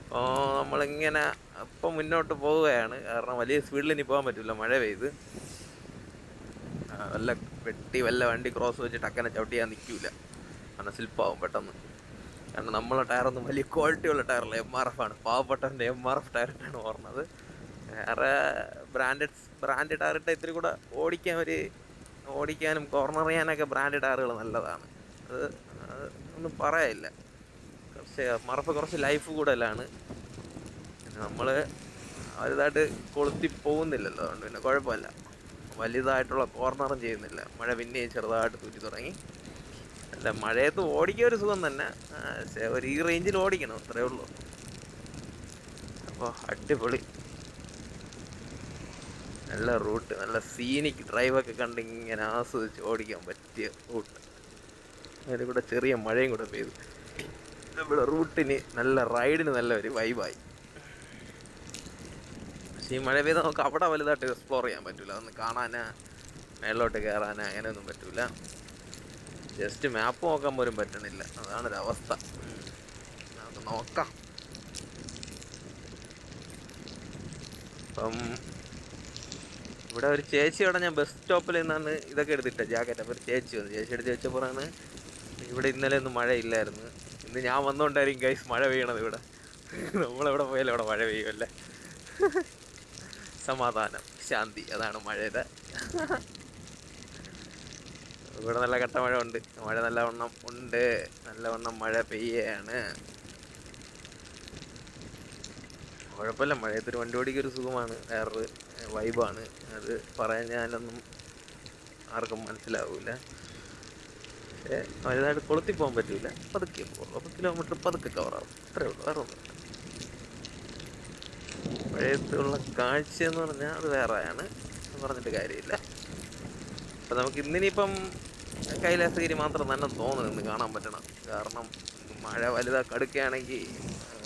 അപ്പോൾ നമ്മളിങ്ങനെ അപ്പം മുന്നോട്ട് പോവുകയാണ്. കാരണം വലിയ സ്പീഡിൽ ഇനി പോകാൻ പറ്റില്ല, മഴ പെയ്ത്. വല്ല വണ്ടി ക്രോസ് വെച്ച് ടക്കനെ ചവിട്ടിയാൽ നിൽക്കില്ല, കാരണം സ്ലിപ്പാവും പെട്ടെന്ന്. കാരണം നമ്മളെ ടയറൊന്നും വലിയ ക്വാളിറ്റിയുള്ള ടയറല്ല, MRF ആണ്. പാവപ്പെട്ടവൻ്റെ MRF ടയറിട്ടാണ് ഓർന്നത്. വേറെ ബ്രാൻഡ് ടയറിട്ട് ഇത്തിരി കൂടെ ഓടിക്കാനും കോർണർ ചെയ്യാനൊക്കെ ബ്രാൻഡ് ടയറുകൾ നല്ലതാണ്. അത് ഒന്നും പറയാനില്ല. കുറച്ച് ലൈഫ് കൂടുതലാണ്. നമ്മൾ വലുതായിട്ട് കൊളുത്തി പോകുന്നില്ലല്ലോ, അതുകൊണ്ട് പിന്നെ കുഴപ്പമില്ല. വലുതായിട്ടുള്ള കോർണറും ചെയ്യുന്നില്ല. മഴ പിന്നെയും ചെറുതായിട്ട് തൂറ്റി തുടങ്ങി. അല്ല, മഴയത്ത് ഓടിക്കാൻ ഒരു സുഖം തന്നെ, ഒരു ഈ റേഞ്ചിൽ ഓടിക്കണം, അത്രയേ ഉള്ളൂ. അപ്പോൾ അടിപൊളി നല്ല റൂട്ട്, നല്ല സീനിക് ഡ്രൈവൊക്കെ കണ്ട് ഇങ്ങനെ ആസ്വദിച്ച് ഓടിക്കാൻ പറ്റിയ റൂട്ട്. അതിൽ കൂടെ ചെറിയ മഴയും കൂടെ പെയ്തു. നമ്മുടെ റൂട്ടിന് നല്ല റൈഡിന് നല്ല ഒരു വൈബായി. പക്ഷേ ഈ മഴ പെയ്താൽ നമുക്ക് അവിടെ വലുതായിട്ട് എക്സ്പ്ലോർ ചെയ്യാൻ പറ്റില്ല. അതൊന്ന് കാണാനാ മേളിലോട്ട് കയറാനാ അങ്ങനെയൊന്നും പറ്റില്ല. ജസ്റ്റ് മാപ്പ് നോക്കാൻ പോലും പറ്റണില്ല, അതാണൊരവസ്ഥ. നമുക്ക് നോക്കാം. അപ്പം ഇവിടെ ഒരു ചേച്ചിയോടെ ഞാൻ ബസ് സ്റ്റോപ്പിൽ നിന്നാണ് ഇതൊക്കെ എടുത്തിട്ട ജാക്കറ്റ്. അപ്പോൾ ഒരു ചേച്ചി വന്നു. ചേച്ചിയുടെ ചോദിച്ചപ്പോഴാണ് ഇവിടെ ഇന്നലെ ഒന്നും മഴയില്ലായിരുന്നു, ഇന്ന് ഞാൻ വന്നുകൊണ്ടായിരിക്കും ഗൈസ് മഴ പെയ്യണത് ഇവിടെ. നമ്മളെവിടെ പോയാലും അവിടെ മഴ പെയ്യുമല്ലേ. സമാധാനം, ശാന്തി, അതാണ് മഴയുടെ. ഇവിടെ നല്ല കട്ട മഴ ഉണ്ട്. മഴ നല്ലവണ്ണം മഴ പെയ്യാണ്. കുഴപ്പമില്ല, മഴയത്തൊരു വണ്ടി ഓടിക്കൊരു സുഖമാണ്, വേറൊരു വൈബാണ്. അത് പറയാൻ ഞാനൊന്നും ആർക്കും മനസ്സിലാവില്ല. പക്ഷേ വലുതായിട്ട് കൊളുത്തി പോകാൻ പറ്റില്ല, പതുക്കെ പോകുള്ളൂ. 10 കിലോമീറ്റർ പതുക്കെ കവറാവും, അത്രേ ഉള്ളൂ, വേറെ ഒന്നും. മഴയത്തുള്ള കാഴ്ച എന്ന് പറഞ്ഞാൽ അത് വേറെയാണ്, പറഞ്ഞിട്ട് കാര്യമില്ല. അപ്പം നമുക്ക് ഇന്നിനിപ്പം കൈലാസഗിരി മാത്രം തന്നെ തോന്നുന്നു ഇന്ന് കാണാൻ പറ്റണം. കാരണം മഴ വലുതാക്കി കടുക്കുകയാണെങ്കിൽ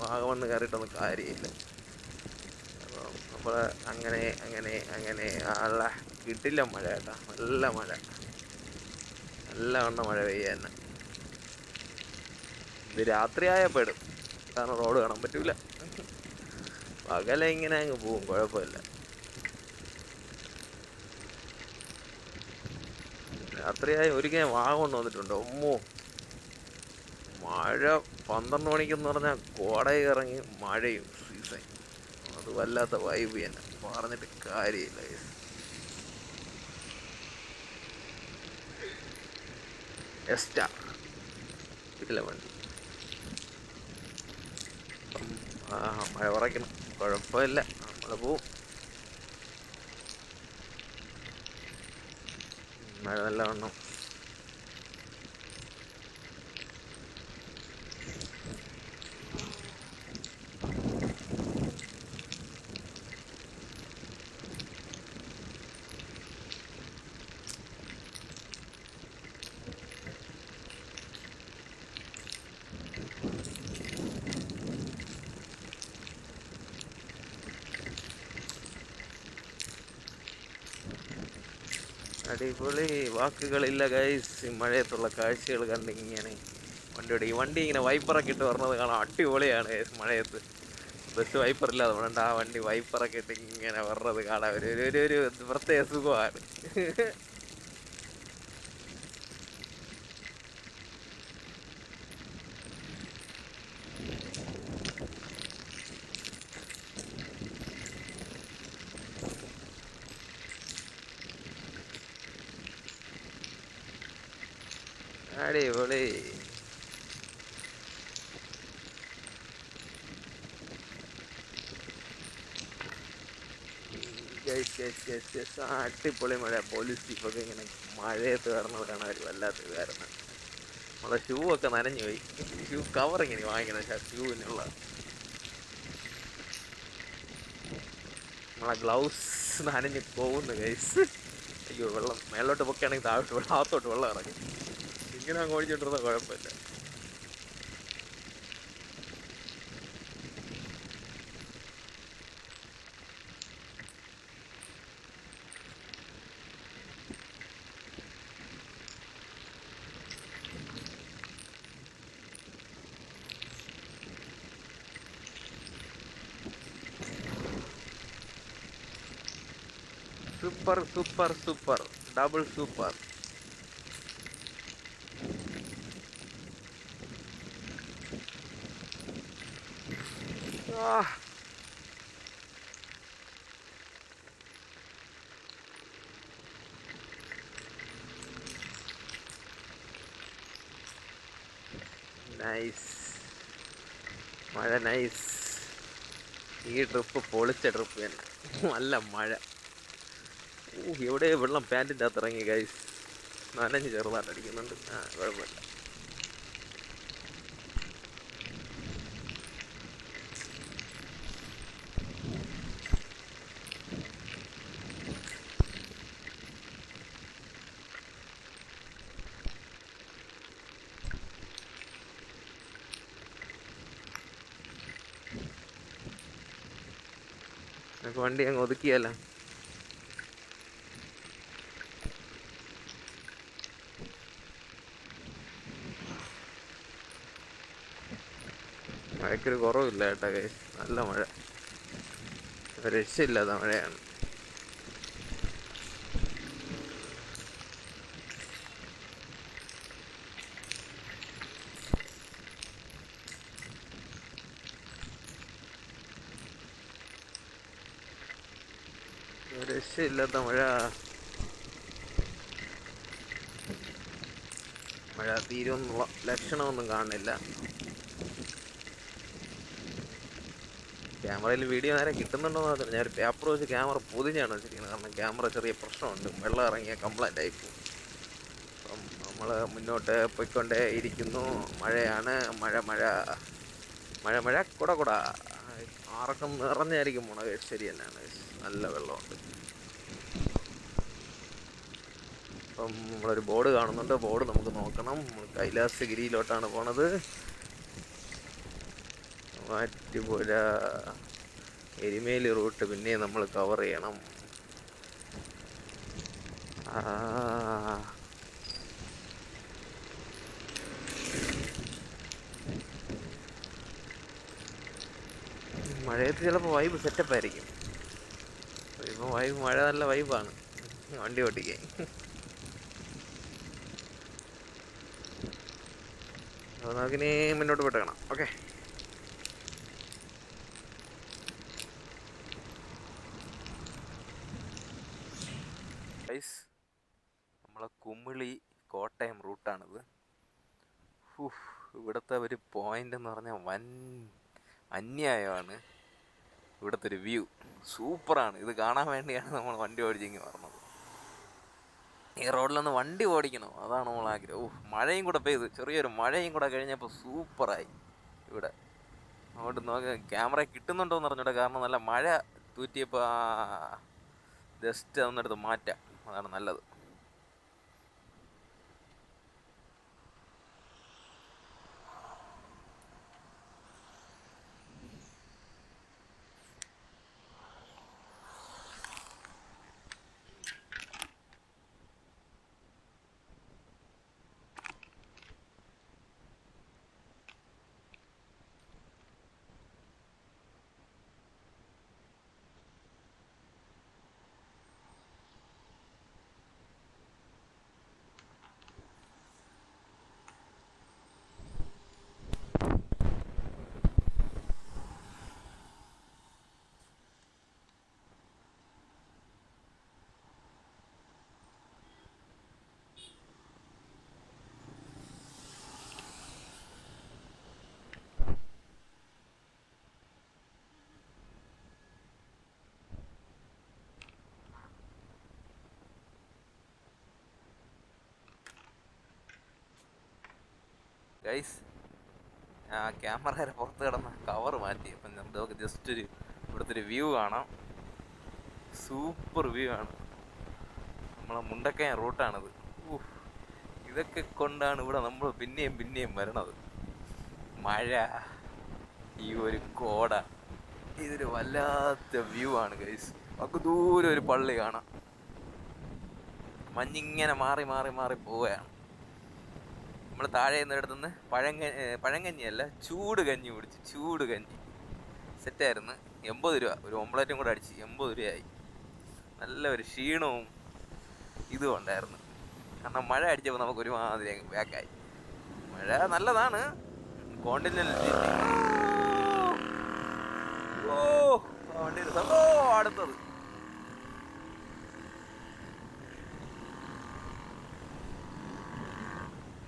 വാഗമണ്ണ് കയറിയിട്ടൊന്നും കാര്യമില്ല. അപ്പോൾ നമ്മൾ അങ്ങനെ അല്ല, കിട്ടില്ല മഴ കേട്ടോ. നല്ലവണ്ണം മഴ പെയ്യാൻ തന്നെ. ഇത് രാത്രിയായാൽ പെടും, കാരണം റോഡ് കാണാൻ പറ്റില്ല. പകല ഇങ്ങനെ അങ്ങ് പോവും, കുഴപ്പമില്ല. രാത്രിയായി ഒരിക്കലും വാഗമൺ വന്നിട്ടുണ്ട്. ഒമ്മോ, മഴ 12 മണിക്കെന്ന് പറഞ്ഞാൽ കോട ഇറങ്ങി മഴയും സീസൺ. അത് വല്ലാത്ത വൈബ് തന്നെ, പറഞ്ഞിട്ട് കാര്യമില്ല. എസ്റ്റാ ഇല്ല വണ്ടി. മഴ കുറയ്ക്കണം, കുഴപ്പമില്ല, നമ്മൾ പോവും. മഴ നല്ലവണ്ണം അടിപൊളി. വാക്കുകളില്ല ഗൈസ്, ഈ മഴയത്തുള്ള കാഴ്ചകൾ കണ്ടിങ്ങനെ ഈ വണ്ടി ഇങ്ങനെ വൈപ്പറൊക്കെ ഇട്ട് പറഞ്ഞത് കാണാൻ അടിപൊളിയാണ് ഗൈസ്. മഴയത്ത് ബസ് വൈപ്പർ ഇല്ലാതെ വേണ്ട, ആ വണ്ടി വൈപ്പറൊക്കെ ഇട്ട് ഇങ്ങനെ പറഞ്ഞത് കാണാൻ ഒരു പ്രത്യേക സുഖമാണ്. അടിപൊളി. അടിപൊളി മഴ. പോലീസ് ജീപ്പൊക്കെ ഇങ്ങനെ മഴയത്ത് കയറുന്നത് കാണാൻ ഒരു വല്ലാത്ത ഇതായിരുന്നു. നമ്മളെ ഷൂ ഒക്കെ നനഞ്ഞു പോയി. ഷൂ കവർ ഇങ്ങനെ വാങ്ങിക്കണം, ഷൂവിനുള്ള നമ്മളെ ഗ്ലൗസ് നനഞ്ഞ് പോകുന്നു ഗൈസ്. അയ്യോ, വെള്ളം മേലോട്ട് പൊക്കെയാണെങ്കിൽ താഴോട്ട് വെള്ളം, അകത്തോട്ട് വെള്ളം ഇറങ്ങി. ഇങ്ങനെ അങ്ങ് ഓടിച്ചോണ്ടിരുന്ന കുഴപ്പമില്ല. Super super super, double super. Nice മഴ, നൈസ്. ഈ ട്രിപ്പ് പൊളിച്ച ട്രിപ്പ് തന്നെ. നല്ല മഴ. എവിടെ വെള്ളം പാൻറ്റിൻ്റെ അകത്ത് ഇറങ്ങി ഗൈസ്. നനഞ്ഞ് ചെറുതായിട്ട് അടിക്കുന്നുണ്ട്. കുഴപ്പമില്ല. നമുക്ക് വണ്ടി അങ്ങ് ഒതുക്കിയല്ല. മഴയ്ക്കൊരു കുറവില്ല കേട്ടോ ഗൈസ്. നല്ല മഴ, രക്ഷയില്ലാത്ത മഴയാണ്. രക്ഷയില്ലാത്ത മഴ. മഴ തീരുമെന്നുള്ള ലക്ഷണമൊന്നും കാണുന്നില്ല. ക്യാമറയിൽ വീഡിയോ നേരെ കിട്ടുന്നുണ്ടോ എന്ന് അറിയില്ല. ഞാനൊരു പേപ്പർ വെച്ച് ക്യാമറ പൊതിഞ്ഞാണ് വെച്ചിരിക്കുന്നത്. കാരണം ക്യാമറ ചെറിയ പ്രശ്നമുണ്ട്, വെള്ളം ഇറങ്ങിയ കംപ്ലൈൻ്റ് ആയിപ്പോവും. അപ്പം നമ്മൾ മുന്നോട്ട് പോയിക്കൊണ്ടേ ഇരിക്കുന്നു. മഴയാണ്, മഴ മഴ മഴ മഴ കുട കുട. ആറക്കം നിറഞ്ഞായിരിക്കും പോണത്. ശരി തന്നെയാണ്, നല്ല വെള്ളമുണ്ട്. അപ്പം നമ്മളൊരു ബോർഡ് കാണുന്നുണ്ട്, ബോർഡ് നമുക്ക് നോക്കണം. കൈലാസഗിരിയിലോട്ടാണ് പോണത്. മാറ്റുപുര എരുമേലി റൂട്ട് പിന്നെ നമ്മൾ കവർ ചെയ്യണം. മഴയത്ത് ചിലപ്പോൾ വൈബ് സെറ്റപ്പ് ആയിരിക്കും. ഇപ്പം മഴ നല്ല വൈബാണ് വണ്ടി ഓട്ടിക്കാൻ. അപ്പോൾ നമുക്കിനി മുന്നോട്ട് പോയിട്ട് കാണാം. ഓക്കെ. ഗൈസ്, നമ്മളെ കുമിളി കോട്ടയം റൂട്ടാണിത്. ഇവിടുത്തെ ഒരു പോയിന്റ് എന്ന് പറഞ്ഞാൽ വൻ അന്യായമാണ്. ഇവിടുത്തെ ഒരു വ്യൂ സൂപ്പറാണ്. ഇത് കാണാൻ വേണ്ടിയാണ് നമ്മൾ വണ്ടി ഓടിച്ചെങ്കിൽ പറഞ്ഞത്. ഈ റോഡിലൊന്ന് വണ്ടി ഓടിക്കണം, അതാണ് നമ്മൾ ആഗ്രഹം. മഴയും കൂടെ പെയ്ത്, ചെറിയൊരു മഴയും കൂടെ കഴിഞ്ഞപ്പോൾ സൂപ്പറായി ഇവിടെ. അങ്ങോട്ട് നോക്കി ക്യാമറ കിട്ടുന്നുണ്ടോ എന്ന് പറഞ്ഞൂടെ, കാരണം നല്ല മഴ തൂറ്റിയപ്പോൾ ജസ്റ്റ് അതൊന്നെടുത്ത് മാറ്റാം, അതാണ് നല്ലത്. ഗൈസ്, ആ ക്യാമറയുടെ പുറത്ത് കിടന്ന കവർ മാറ്റി. അപ്പം നമുക്ക് ജസ്റ്റ് ഇവിടുത്തെ ഒരു വ്യൂ കാണാം. സൂപ്പർ വ്യൂ ആണ്. നമ്മളെ മുണ്ടക്കയം റൂട്ടാണിത്. ഇതൊക്കെ കൊണ്ടാണ് ഇവിടെ നമ്മൾ പിന്നെയും വരണത്. മഴ, ഈ ഒരു കോട, ഇതൊരു വല്ലാത്ത വ്യൂ ആണ് ഗൈസ്. നമുക്ക് ദൂരെ ഒരു പള്ളി കാണാം. മഞ്ഞിങ്ങനെ മാറി പോവുകയാണ്. നമ്മൾ താഴെ നിന്നിടത്തുനിന്ന് പഴങ്കഞ്ഞിയല്ല, ചൂട് കഞ്ഞി കുടിച്ച്. ചൂട് കഞ്ഞി സെറ്റായിരുന്നു. 80 രൂപ, ഒരു ഓംപ്ലേറ്റും കൂടെ അടിച്ച് 80 രൂപയായി. നല്ല ഒരു ക്ഷീണവും ഇതും ഉണ്ടായിരുന്നു. കാരണം മഴ അടിച്ചപ്പോൾ നമുക്ക് ഒരുമാതിരി ബാക്കായി. മഴ നല്ലതാണ്. കോണ്ടിനെന്റൽ വണ്ടി അടുത്തത്.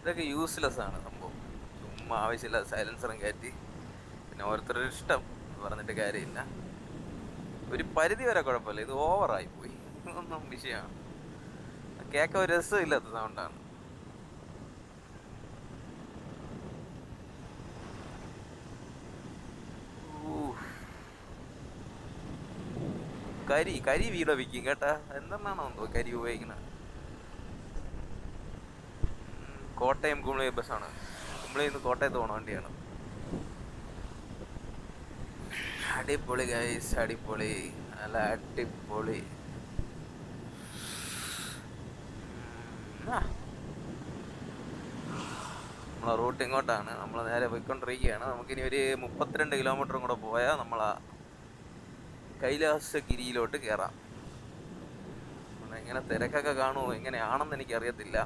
ഇതൊക്കെ യൂസ്ലെസ് ആണ് സംഭവം. ചുമ്മാ ആവശ്യമില്ല സൈലൻസറും കയറ്റി. പിന്നെ ഓരോരുത്തരുടെ ഇഷ്ടം പറഞ്ഞിട്ട് കാര്യമില്ല. ഒരു പരിധി വരെ കുഴപ്പമില്ല, ഇത് ഓവറായി പോയി. ഇതൊന്നും വിഷയമാണ്. കേൾക്കാൻ ഒരു രസമില്ലാത്ത സൗണ്ടാണ്. കരി വീട വിൽക്കും കേട്ടാ. എന്തെന്നാണോ എന്തോ കരി ഉപയോഗിക്കുന്നത്. കോട്ടയം കുമിളി ബസ്സാണ്. കുമിളിയിൽ നിന്ന് കോട്ടയത്ത് പോകണ വണ്ടിയാണ്. അടിപൊളി ഗൈസ്, അടിപൊളി, നല്ല അടിപൊളി. നമ്മളെ റൂട്ട് ഇങ്ങോട്ടാണ്. നമ്മൾ നേരെ പോയിക്കൊണ്ടിരിക്കുകയാണ്. നമുക്കിനി ഒരു 32 കിലോമീറ്ററും കൂടെ പോയാൽ നമ്മളാ കൈലാസഗിരിയിലോട്ട് കയറാം. എങ്ങനെ തിരക്കൊക്കെ കാണുമോ എങ്ങനെയാണെന്ന് എനിക്കറിയത്തില്ല.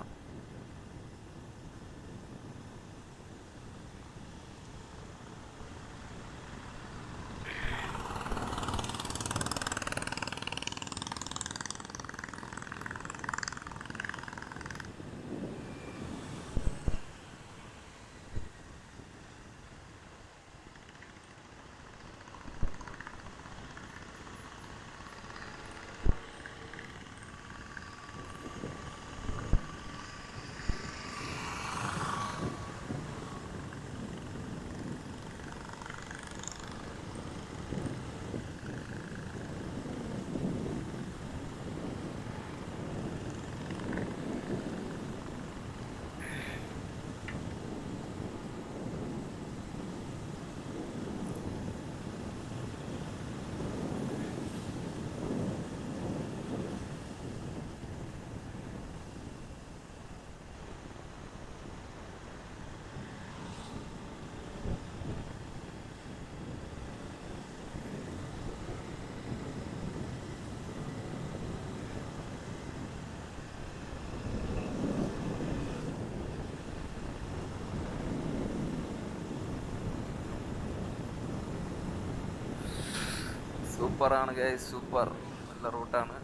സൂപ്പറാണ് ഗൈസ്, സൂപ്പർ. നല്ല റൂട്ടാണ്.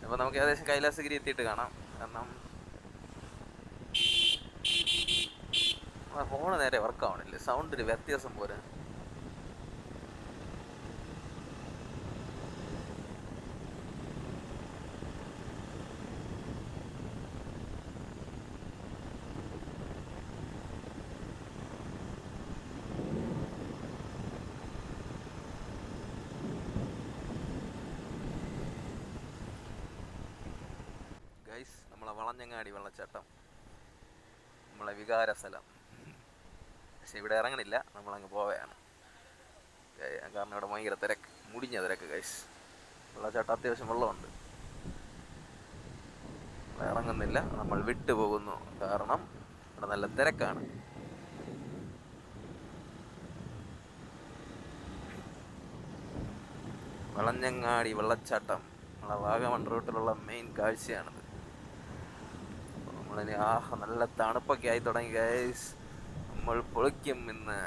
അപ്പോൾ നമുക്ക് ഏകദേശം കൈലാസഗിരി എത്തിയിട്ട് കാണാം. കാരണം ഫോണ് നേരെ വർക്ക് ആവണില്ല, സൗണ്ടിൽ വ്യത്യാസം പോരാ. ഗൈസ്, നമ്മളെ വളഞ്ഞങ്ങാടി വെള്ളച്ചാട്ടം, നമ്മളെ വികാര സ്ഥലം. പക്ഷെ ഇവിടെ ഇറങ്ങണില്ല, നമ്മളങ്ങ് പോവുകയാണ്. കാരണം ഇവിടെ ഭയങ്കര തിരക്ക്, മുടിഞ്ഞ തിരക്ക് ഗൈസ്. വെള്ളച്ചാട്ടം അത്യാവശ്യം വെള്ളമുണ്ട്, ഇറങ്ങുന്നില്ല, നമ്മൾ വിട്ടു പോകുന്നു. കാരണം ഇവിടെ നല്ല തിരക്കാണ്. വളഞ്ഞങ്ങാടി വെള്ളച്ചാട്ടം നമ്മളെ വാഗമൺ റൂട്ടിലുള്ള മെയിൻ കാഴ്ചയാണിത്. നമ്മളിനി നല്ല തണുപ്പൊക്കെ ആയി തുടങ്ങി ഗൈസ്, നമ്മൾ പൊളിക്കും ഇന്ന്.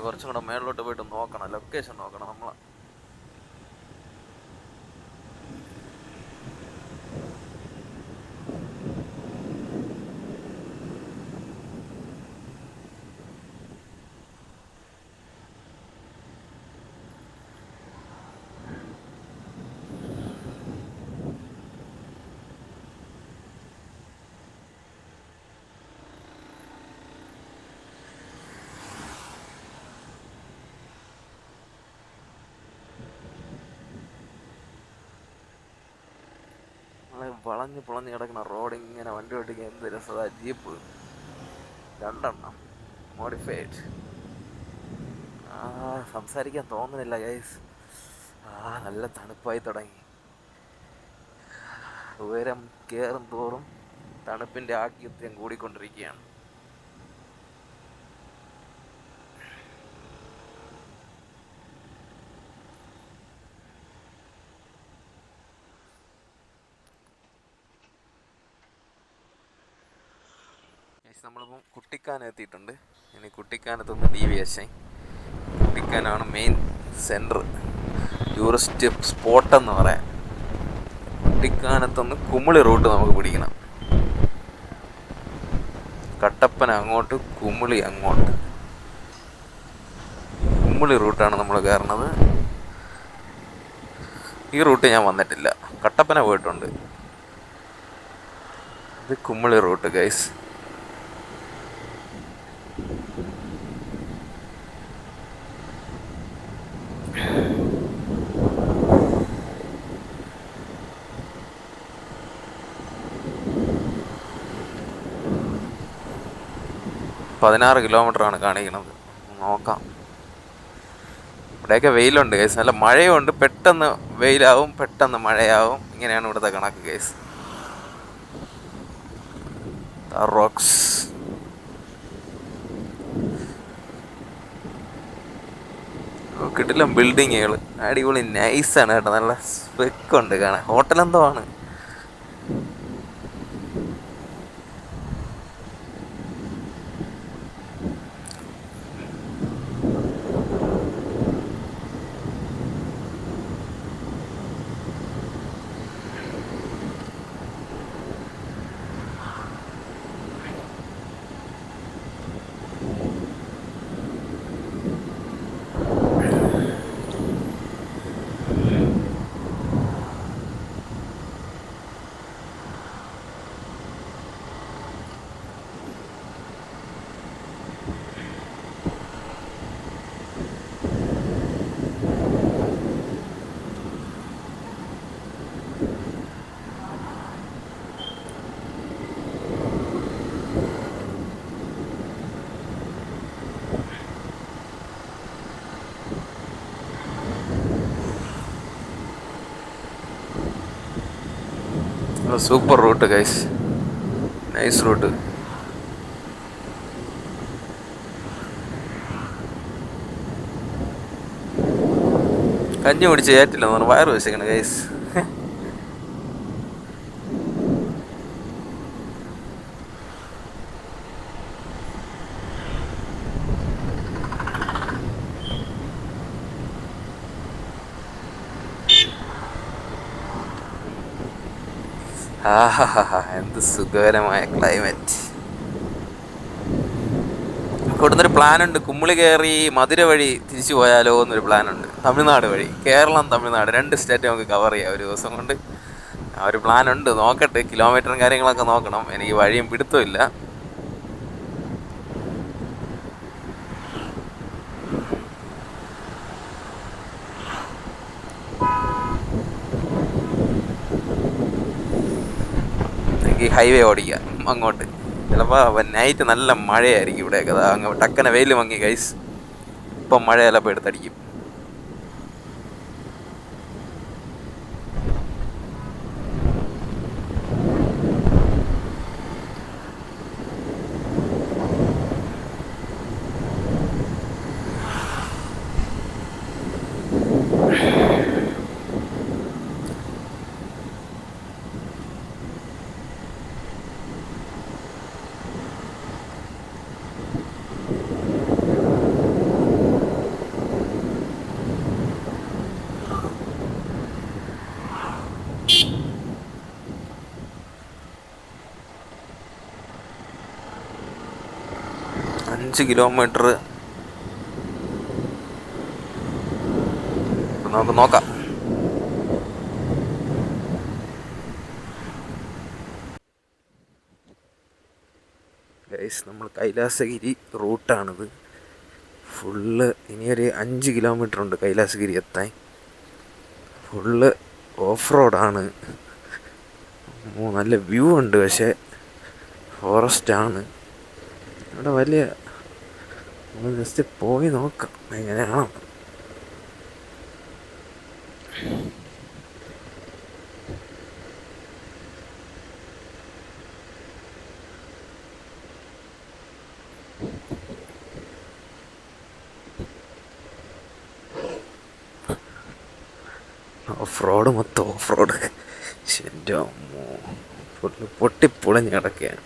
കുറച്ചും കൂടെ മേളിലോട്ട് പോയിട്ട് നോക്കണം, ലൊക്കേഷൻ നോക്കണം നമ്മളെ. വളഞ്ഞ് പുളഞ്ഞ് കിടക്കുന്ന റോഡ്, ഇങ്ങനെ വണ്ടി ഓടിക്കാൻ എന്ത് രസമാ. Jeep 2 modified. സംസാരിക്കാൻ തോന്നുന്നില്ല ഗൈസ്. നല്ല തണുപ്പായി തുടങ്ങി. ഉയരം കയറും തോറും തണുപ്പിൻ്റെ ആധിക്യം കൂടിക്കൊണ്ടിരിക്കുകയാണ്. നമ്മളിപ്പം കുട്ടിക്കാനം എത്തിയിട്ടുണ്ട്. ഇനി കുട്ടിക്കാനത്തുനിന്ന് ഡീവിയേഷൻ. കുട്ടിക്കാനമാണ് മെയിൻ സെൻറ്റർ, ടൂറിസ്റ്റ് സ്പോട്ടെന്ന് പറയാം. കുട്ടിക്കാനത്തുനിന്ന് കുമിളി റൂട്ട് നമുക്ക് പിടിക്കണം. കട്ടപ്പന അങ്ങോട്ട്, കുമിളി അങ്ങോട്ട്. കുമിളി റൂട്ടാണ് നമ്മൾ കയറുന്നത്. ഈ റൂട്ട് ഞാൻ വന്നിട്ടില്ല, കട്ടപ്പന പോയിട്ടുണ്ട്. ഇത് കുമിളി റൂട്ട് ഗൈസ്. $16 കിലോമീറ്ററാണ് കാണിക്കുന്നത്. നോക്കാം. ഇവിടെയൊക്കെ വെയിലുണ്ട് ഗൈസ്, നല്ല മഴയുണ്ട്. പെട്ടെന്ന് വെയിലാവും, പെട്ടെന്ന് മഴയാവും. ഇങ്ങനെയാണ് ഇവിടുത്തെ കണക്ക് ഗൈസ്. റോക്സ് കിട്ടില്ല, ബിൽഡിങ്ങുകൾ അടിപൊളി നൈസാണ് കേട്ടോ. നല്ല സ്പെക്കുണ്ട് കാണാൻ. ഹോട്ടലെന്തോ ആണ്. Super route guys, nice route. കഞ്ഞി കുടിച്ച് ഏറ്റില്ല തോന്നുന്നു, വയറ് വെച്ചേക്കണം ഗൈസ്. ആഹാ, എന്ത് സുഖകരമായ ക്ലൈമറ്റ്. ഇവിടുന്നൊരു പ്ലാനുണ്ട്, കുമ്മിളി കയറി മധുര വഴി തിരിച്ചു പോയാലോ എന്നൊരു പ്ലാനുണ്ട്. തമിഴ്നാട് വഴി, കേരളം തമിഴ്നാട് 2 സ്റ്റേറ്റ് നമുക്ക് കവർ ചെയ്യാം ഒരു ദിവസം കൊണ്ട്. ആ ഒരു പ്ലാനുണ്ട്, നോക്കട്ടെ. കിലോമീറ്ററും കാര്യങ്ങളൊക്കെ നോക്കണം, എനിക്ക് വഴിയും പിടുത്തമില്ല. എനിക്ക് ഹൈവേ ഓടിക്കാം അങ്ങോട്ട്. ചിലപ്പോൾ നൈറ്റ് നല്ല മഴയായിരിക്കും ഇവിടെയൊക്കെ. അങ്ങ് ടക്കനെ വെയിൽ മങ്ങി ഗൈസ്. ഇപ്പം മഴ ചിലപ്പോൾ എടുത്തടിക്കും. അഞ്ച് കിലോമീറ്റർ നമുക്ക് നോക്കാം. ഗൈസ്, നമ്മൾ കൈലാസഗിരി റൂട്ടാണിത്. ഫുള്ള് ഇനിയൊരു 5 കിലോമീറ്റർ ഉണ്ട് കൈലാസഗിരി എത്താൻ. ഫുള്ള് ഓഫ് റോഡാണ്. നല്ല വ്യൂ ഉണ്ട്, പക്ഷേ ഫോറസ്റ്റാണ് ഇവിടെ. വലിയ നമ്മൾ ജസ്റ്റ് പോയി നോക്കാം എങ്ങനെയാണോ. ഓഫ് റോഡ്, മൊത്തം ഓഫ് റോഡ്. എൻ്റെ അമ്മോ, ഫുള്ള് പൊട്ടിപ്പൊളിഞ്ഞ് കിടക്കുകയാണ്.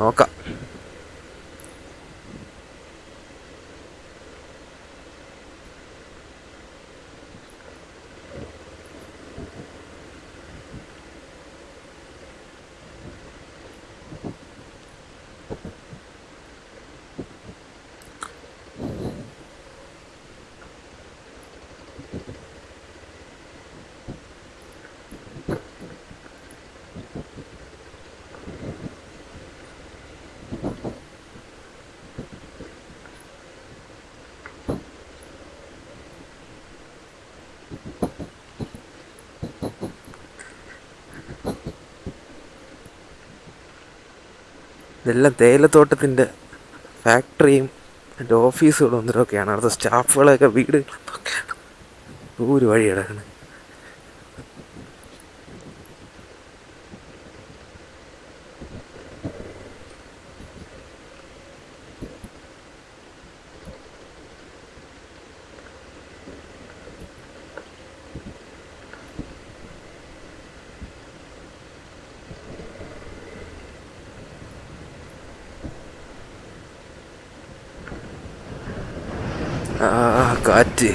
നോക്കാം. ഇതെല്ലാം തേയിലത്തോട്ടത്തിൻ്റെ ഫാക്ടറിയും എൻ്റെ ഓഫീസുകളും എന്തൊക്കെയാണ്. അവിടുത്തെ സ്റ്റാഫുകളൊക്കെ വീടുകളൊക്കെയാണ്. ഒരു വഴി കിടക്കുന്നത്. കാറ്റ്,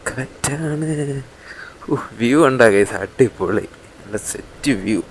കാറ്റാണ്. വ്യൂ ഉണ്ടാ ഗൈസ്, അടിപൊളി, നല്ല സെറ്റ് വ്യൂ.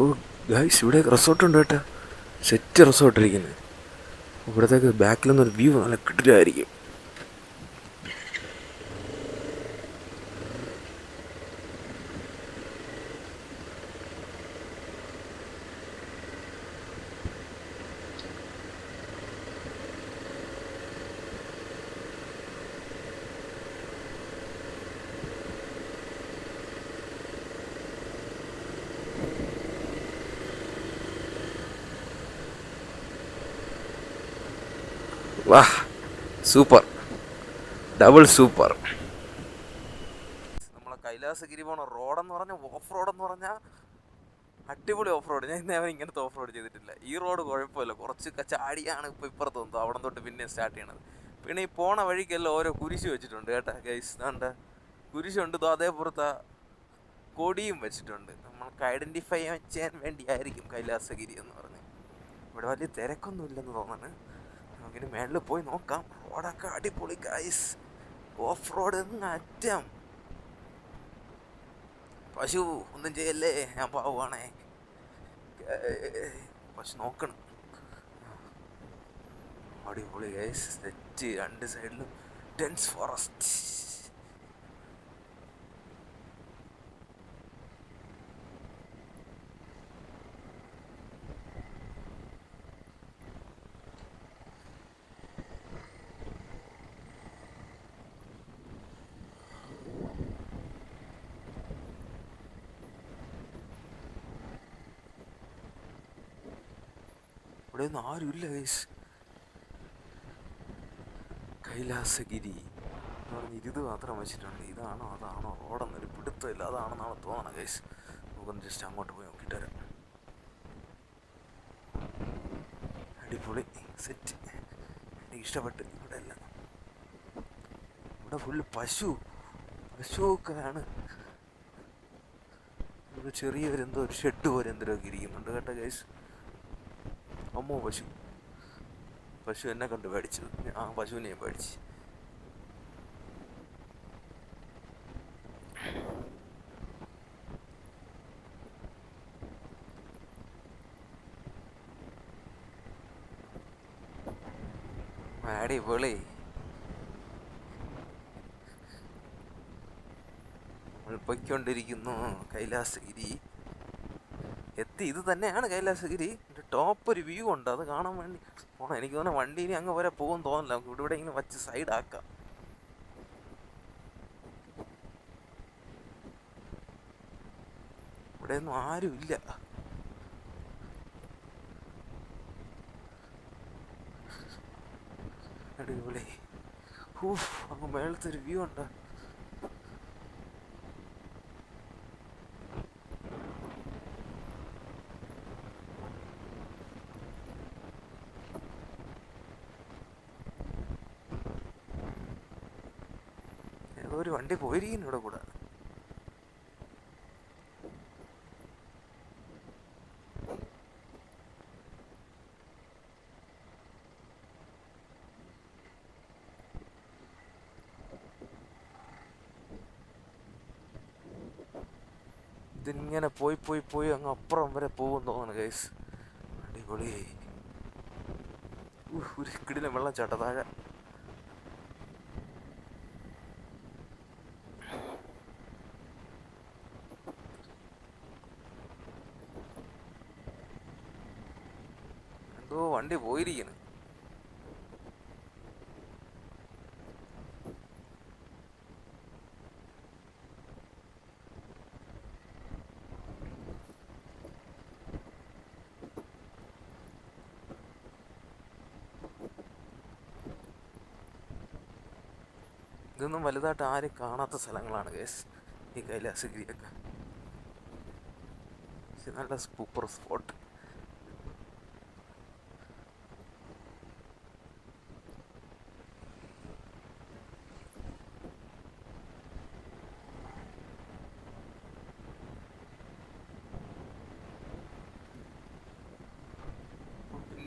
ഓ ഗൈസ്, ഇവിടെ റിസോർട്ടുണ്ട് കേട്ടോ. സെറ്റ് റിസോർട്ടിരിക്കുന്നത്. ഇവിടത്തേക്ക് ബാക്കിലൊന്നൊരു വ്യൂ നല്ല കിടിലായിരിക്കും. വാ, സൂപ്പർ, ഡബിൾ സൂപ്പർ. നമ്മളെ കൈലാസഗിരി പോണ റോഡെന്ന് പറഞ്ഞാൽ ഓഫ് റോഡെന്ന് പറഞ്ഞാൽ അടിപൊളി ഓഫ് റോഡ്. ഞാൻ ഇന്നേ ഇങ്ങനത്തെ ഓഫ് റോഡ് ചെയ്തിട്ടില്ല. ഈ റോഡ് കുഴപ്പമില്ല, കുറച്ച് ചാടിയാണ് ഇപ്പോൾ ഇപ്പുറത്ത് തോന്നുന്നത്, അവിടെ തൊട്ട് പിന്നെ സ്റ്റാർട്ട് ചെയ്യണത്. പിന്നെ ഈ പോണ വഴിക്കെല്ലാം ഓരോ കുരിശ് വെച്ചിട്ടുണ്ട് കേട്ടാ ഗൈസ്. വേണ്ട കുരിശുണ്ട്, അതേപുറത്ത് കൊടിയും വെച്ചിട്ടുണ്ട്. നമ്മൾക്ക് ഐഡൻറ്റിഫൈ ചെയ്യാൻ വേണ്ടിയായിരിക്കും കൈലാസഗിരി എന്ന് പറഞ്ഞ്. ഇവിടെ വലിയ തിരക്കൊന്നും ഇല്ലെന്ന് തോന്നാണ്. നമുക്കിനി മേളിൽ പോയി നോക്കാം. റോഡൊക്കെ അടിപൊളി ഗൈസ്, ഓഫ് റോഡ് അറ്റം. പശു ഒന്നും ചെയ്യല്ലേ, ഞാൻ പാവുകയാണേ. പശു നോക്കണം. അടിപൊളി ഗൈസ്, സെറ്റ്. രണ്ട് സൈഡിലും ഡെൻസ് ഫോറസ്റ്റ്. ഇവിടെ ഒന്നും ആരുമില്ല ഗൈസ്. കൈലാസഗിരി എന്ന് പറഞ്ഞ് ഇത് മാത്രം വെച്ചിട്ടുണ്ട്. ഇതാണോ അതാണോ റോഡെന്നൊരു പിടുത്തമില്ല. അതാണെന്നാണ് തോന്നണം ഗൈസ്. നമുക്കൊന്ന് ജസ്റ്റ് അങ്ങോട്ട് പോയി നോക്കിയിട്ട് വരാം. അടിപൊളി സെറ്റ്, എനിക്ക് ഇഷ്ടപ്പെട്ട്. ഇവിടെ എല്ലാം ഇവിടെ ഫുള്ള് പശുവൊക്കെയാണ്. ഇവിടെ ചെറിയൊരെന്തോ ഒരു ഷെഡ് പോലെ എന്തെങ്കിലുമൊക്കെ ഇരിക്കുന്നുണ്ട് കേട്ടോ ഗൈസ്. അമ്മോ, പശു എന്നെ കണ്ട് പേടിച്ചത്. ആ പശുവിനെ ഞാൻ പേടിച്ച്. അടിപൊളി. നമ്മൾ പൊയ്ക്കൊണ്ടിരിക്കുന്നു. കൈലാസഗിരി എത്തി. ഇത് തന്നെയാണ് കൈലാസഗിരി. ടോപ്പ് ഒരു വ്യൂ ഉണ്ട്, അത് കാണാൻ വേണ്ടി പോണം. എനിക്ക് തോന്നുന്നു വണ്ടി ഇനി അങ്ങ് വരെ പോകും തോന്നില്ല. നമുക്ക് ഇവിടെ ഇങ്ങനെ വച്ച് സൈഡാക്കാം. ഇവിടെയൊന്നും ആരും ഇല്ല. അടിപൊളി. അങ്ങ് മേളത്തെ ഒരു വ്യൂ ഉണ്ട്. ഏതോ ഒരു വണ്ടി പോയിരിക്കുന്നു ഇവിടെ കൂടെ. ഇതിങ്ങനെ പോയി അങ്ങ് അപ്പുറം വരെ പോകും തോന്നുന്നു ഗൈസ്. അടിപൊളി. ഒരു കിടിലം വെള്ളച്ചാട്ടം താഴെ. എന്തോ വണ്ടി പോയിരിക്കുന്നു. ഇതൊന്നും വലുതായിട്ട് ആരും കാണാത്ത സ്ഥലങ്ങളാണ് ഗൈസ് ഈ കൈലാസഗിരിയൊക്കെ. നല്ല സൂപ്പർ സ്പോട്ട്.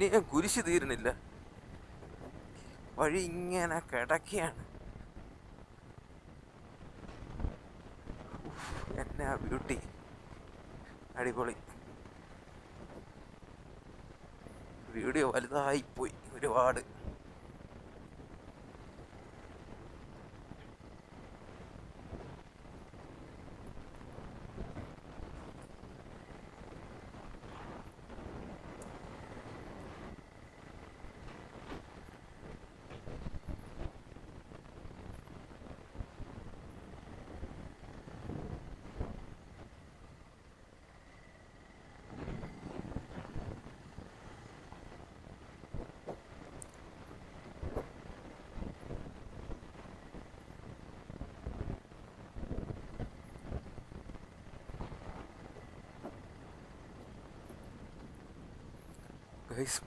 പിന്നെ കുരിശ് തീരണില്ല, വഴി ഇങ്ങനെ കിടക്കുകയാണ്. എന്നാ ബ്യൂട്ടി, അടിപൊളി. വീഡിയോ വലുതായിപ്പോയി ഒരുപാട്.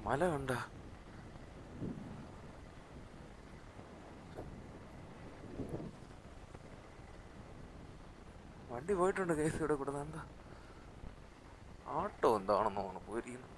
മല കണ്ട വണ്ടി പോയിട്ടുണ്ട് കേസ് ഇവിടെ കൂടെ. എന്താ ആട്ടോ എന്താണെന്ന് തോന്നുന്നു പോയിരിക്കുന്നു.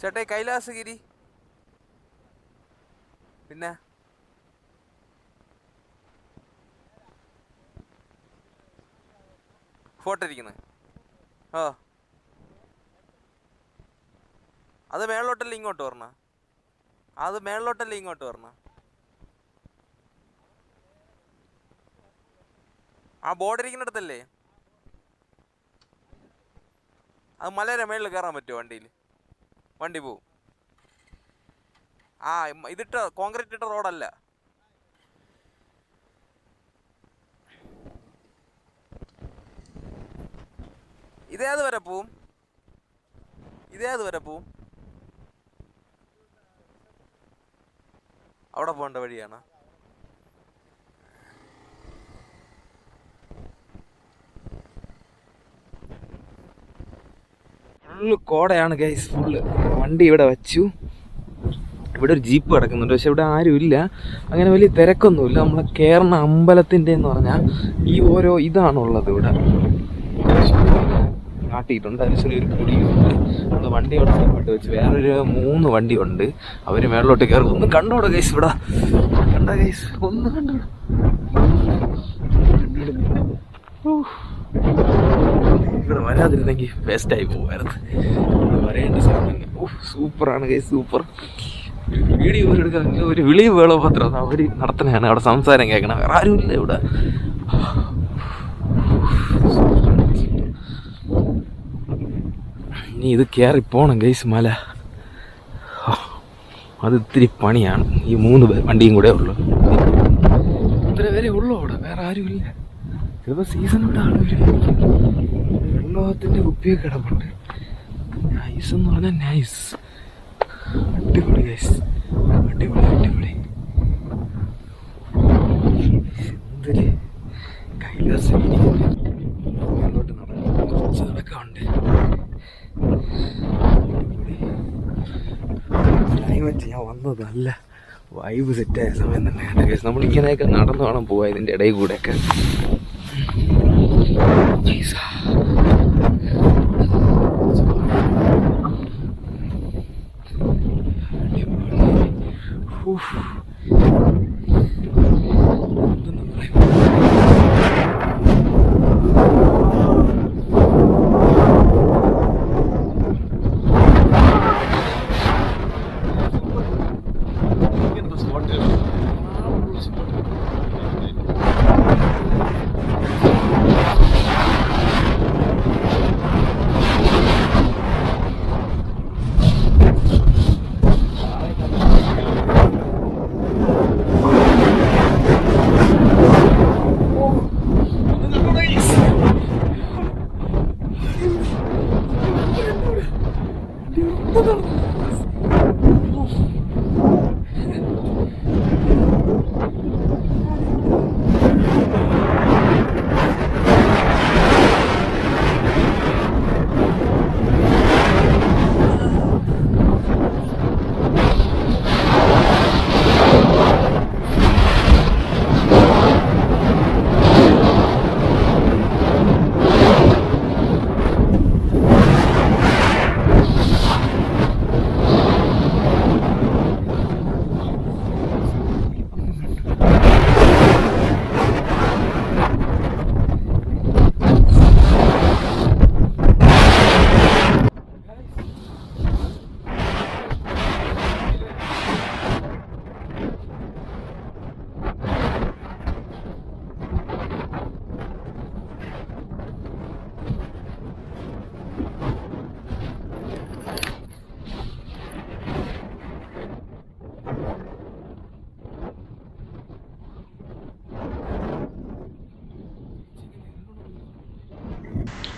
ചേട്ടാ കൈലാസഗിരി പിന്നെ ഫോട്ടോ ഇരിക്കുന്നത്. ആ അത് മേളിലോട്ടല്ലേ ഇങ്ങോട്ട് വരണ? അത് മേളിലോട്ടല്ലേ ഇങ്ങോട്ട് വരണ? ആ ബോർഡ് ഇരിക്കുന്നിടത്തല്ലേ? അത് മലയുടെ മേളിൽ കയറാൻ പറ്റുമോ വണ്ടിയിൽ? വണ്ടി പോവും. ആ ഇതിട്ട കോൺക്രീറ്റ് ഇട്ട റോഡല്ല. ഇതേത് വരെ പോവും? ഇതേത് വരെ പോവും? അവിടെ പോകേണ്ട വഴിയാണ്. Full കോടയാണ് guys. ഫുള്ള് വണ്ടി ഇവിടെ വെച്ചു. ഇവിടെ ഒരു ജീപ്പ് കിടക്കുന്നുണ്ട്, പക്ഷെ ഇവിടെ ആരും ഇല്ല. അങ്ങനെ വലിയ തിരക്കൊന്നുമില്ല. നമ്മളെ കേരള അമ്പലത്തിൻ്റെ എന്ന് പറഞ്ഞാൽ ഈ ഓരോ ഇതാണുള്ളത് ഇവിടെ കാട്ടിയിട്ടുണ്ട്. അതിന് ഒരു കുടിയുണ്ട്. അത് വണ്ടി അവിടെ സ്ഥലപ്പെട്ട് വെച്ച് വേറൊരു 3 വണ്ടി ഉണ്ട്. അവർ മേളിലോട്ട് കയറും. ഒന്ന് കണ്ടോടെ ഗൈസ്. ഇവിടെ കണ്ട ഗൈസ്, ഒന്ന് കണ്ടോടെ. ഇവിടെ വരാതിരുന്നെങ്കിൽ വേസ്റ്റായി പോകുമായിരുന്നു. വരേണ്ട സമയം തന്നെ. സൂപ്പറാണ് ഗൈസ്, സൂപ്പർ. വീഡിയോ എടുക്കാൻ ഒരു വിളി വേളോപത്രം അവർ നടത്തണയാണ്. അവിടെ സംസാരം കേൾക്കണം. വേറെ ആരുമില്ല ഇവിടെ. ഇനി ഇത് കയറിപ്പോണം ഗൈസ് മല. അത് ഇത്തിരി പണിയാണ്. ഈ 3 വണ്ടിയും കൂടെ ഉള്ളു. ഇത്ര വരെ ഉള്ളു അവിടെ, വേറെ ആരുമില്ല. ചിലപ്പോൾ സീസണോടെ ആൾ വരും. വെള്ളത്തിൻ്റെ കുപ്പിയൊക്കെ കിടപ്പുണ്ട്. നൈസ് എന്ന് പറഞ്ഞാൽ നൈസ്. അടിപൊളി ഗൈസ്, അടിപൊളി അടിപൊളി. എന്തൊരു കൈലാസഗിരി. മുന്നോട്ട് നടക്കും, കുറച്ച് നടക്കാറുണ്ട്. ക്ലൈമറ്റ് ഞാൻ വന്നത് നല്ല വൈബ് സെറ്റായ സമയം തന്നെയാണ് ഗൈസ്. നമ്മളിങ്ങനെയൊക്കെ നടന്നു വേണം പോവാ ഇതിൻ്റെ ഇടയിൽ കൂടെയൊക്കെ.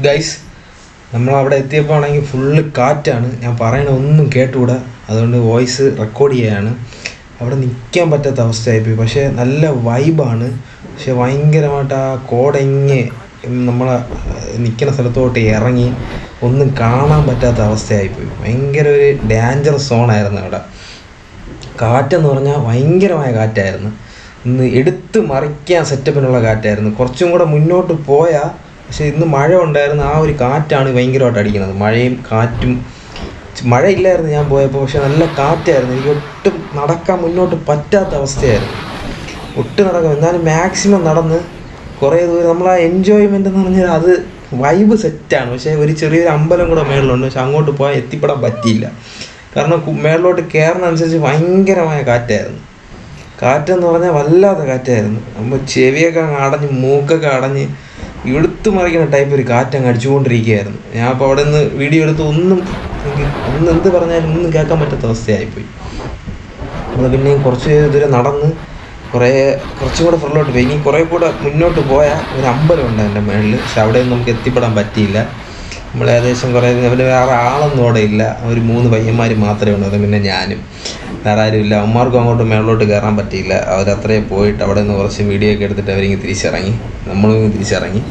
ഗൈസ്, നമ്മളവിടെ എത്തിയപ്പോൾ ആണെങ്കിൽ ഫുള്ള് കാറ്റാണ്. ഞാൻ പറയണ ഒന്നും കേട്ടുകൂടാ, അതുകൊണ്ട് വോയിസ് റെക്കോർഡ് ചെയ്യാണ്. അവിടെ നിൽക്കാൻ പറ്റാത്ത അവസ്ഥയായിപ്പോയി. പക്ഷേ നല്ല വൈബാണ്. പക്ഷെ ഭയങ്കരമായിട്ട് ആ കോടങ്ങ് നമ്മളെ നിൽക്കുന്ന സ്ഥലത്തോട്ട് ഇറങ്ങി ഒന്നും കാണാൻ പറ്റാത്ത അവസ്ഥയായിപ്പോയി. ഭയങ്കര ഒരു ഡേഞ്ചറസ് സോണായിരുന്നു അവിടെ. കാറ്റെന്ന് പറഞ്ഞാൽ ഭയങ്കരമായ കാറ്റായിരുന്നു. ഇന്ന് എടുത്ത് മറിക്കാൻ സെറ്റപ്പിനുള്ള കാറ്റായിരുന്നു. കുറച്ചും കൂടെ മുന്നോട്ട് പോയാൽ, പക്ഷേ ഇന്ന് മഴ ഉണ്ടായിരുന്നു. ആ ഒരു കാറ്റാണ് ഭയങ്കരമായിട്ട് അടിക്കുന്നത്. മഴയും കാറ്റും. മഴയില്ലായിരുന്നു ഞാൻ പോയപ്പോൾ, പക്ഷെ നല്ല കാറ്റായിരുന്നു. എനിക്ക് ഒട്ടും നടക്കാൻ മുന്നോട്ട് പറ്റാത്ത അവസ്ഥയായിരുന്നു. ഒട്ടും നടക്കാം. എന്നാലും മാക്സിമം നടന്ന് കുറേ ദൂരം നമ്മൾ ആ എൻജോയ്മെൻ്റ് എന്ന് പറഞ്ഞാൽ അത് വൈബ് സെറ്റാണ്. പക്ഷേ ഒരു ചെറിയൊരു അമ്പലം കൂടെ മേളിലുണ്ട്. പക്ഷെ അങ്ങോട്ട് പോയാൽ എത്തിപ്പെടാൻ പറ്റിയില്ല. കാരണം മേളിലോട്ട് കയറുന്നതനുസരിച്ച് ഭയങ്കരമായ കാറ്റായിരുന്നു. കാറ്റെന്ന് പറഞ്ഞാൽ വല്ലാത്ത കാറ്റായിരുന്നു. നമ്മൾ ചെവിയൊക്കെ അങ്ങ് അടഞ്ഞ് മൂക്കൊക്കെ അടഞ്ഞ് എടുത്തു മറിക്കുന്ന ടൈപ്പ് ഒരു കാറ്റങ്ങ് അടിച്ചുകൊണ്ടിരിക്കുകയായിരുന്നു. ഞാൻ അപ്പോൾ അവിടെ നിന്ന് വീഡിയോ എടുത്ത് ഒന്നും എന്ത് പറഞ്ഞാലും ഒന്നും കേൾക്കാൻ പറ്റാത്ത അവസ്ഥയായിപ്പോയി. നമ്മൾ പിന്നെയും കുറച്ച് ദൂരം നടന്ന് കുറച്ചും കൂടെ ഫ്രണ്ടിലോട്ട് പോയി. ഇനി കുറേ കൂടെ മുന്നോട്ട് പോയാൽ ഒരു അമ്പലമുണ്ട് അതിൻ്റെ മേളിൽ. പക്ഷെ അവിടെയൊന്നും നമുക്ക് എത്തിപ്പെടാൻ പറ്റിയില്ല. നമ്മൾ ഏകദേശം കുറേ അവന് വേറെ ആളൊന്നും അവിടെ ഇല്ല. ഒരു 3 പയ്യന്മാർ മാത്രമേ ഉള്ളൂ. അത് പിന്നെ ഞാനും, വേറെ ആരും ഇല്ല. അമ്മമാർക്കും അങ്ങോട്ട് മേളിലോട്ട് കയറാൻ പറ്റിയില്ല. അവരത്രയും പോയിട്ട് അവിടെ നിന്ന് കുറച്ച് വീഡിയോ ഒക്കെ എടുത്തിട്ട് അവരിങ്ങ് തിരിച്ചിറങ്ങി. നമ്മളും തിരിച്ചിറങ്ങി.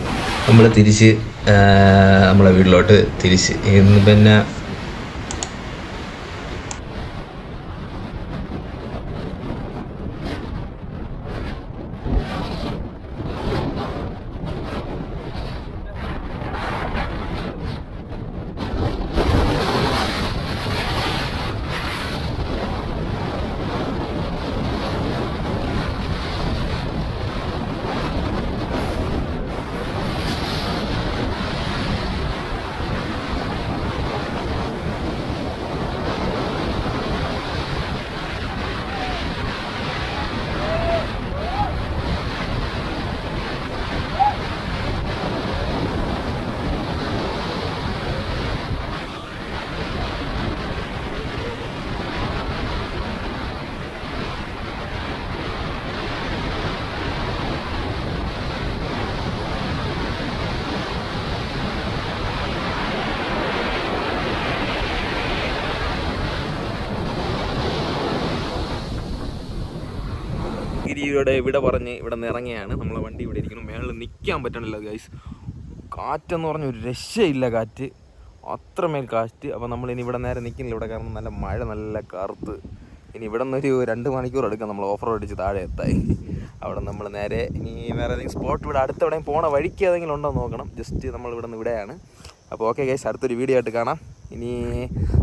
നമ്മൾ തിരിച്ച് നമ്മളെ വീട്ടിലോട്ട് തിരിച്ച്. ഇന്ന് പിന്നെ ഗിരിയുടെ ഇവിടെ പറഞ്ഞ് ഇവിടെ നിന്ന് ഇറങ്ങിയാണ്. നമ്മളെ വണ്ടി ഇവിടെ ഇരിക്കണം. മേളിൽ നിൽക്കാൻ പറ്റണില്ല ഗൈസ്. കാറ്റെന്ന് പറഞ്ഞ ഒരു രക്ഷയില്ല. കാറ്റ് അത്രമേൽ കാറ്റ്. അപ്പോൾ നമ്മളിനി ഇവിടെ നേരെ നിൽക്കുന്നില്ല. ഇവിടെ കാരണം നല്ല മഴ, നല്ല കറുത്ത്. ഇനി ഇവിടെ നിന്നൊരു 2 മണിക്കൂർ എടുക്കാം നമ്മൾ ഓഫ് റോഡ് അടിച്ച് താഴെ എത്തായി. അവിടെ നമ്മൾ നേരെ ഇനി വേറെ ഏതെങ്കിലും സ്പോട്ട് ഇവിടെ അടുത്ത് എവിടെയും പോണ വഴിക്ക് ഏതെങ്കിലും ഉണ്ടോ നോക്കണം. ജസ്റ്റ് നമ്മൾ ഇവിടെ നിന്ന് ഇവിടെയാണ്. അപ്പോൾ ഓക്കെ ഗൈസ്, അടുത്തൊരു വീഡിയോ ആയിട്ട് കാണാം. ഇനി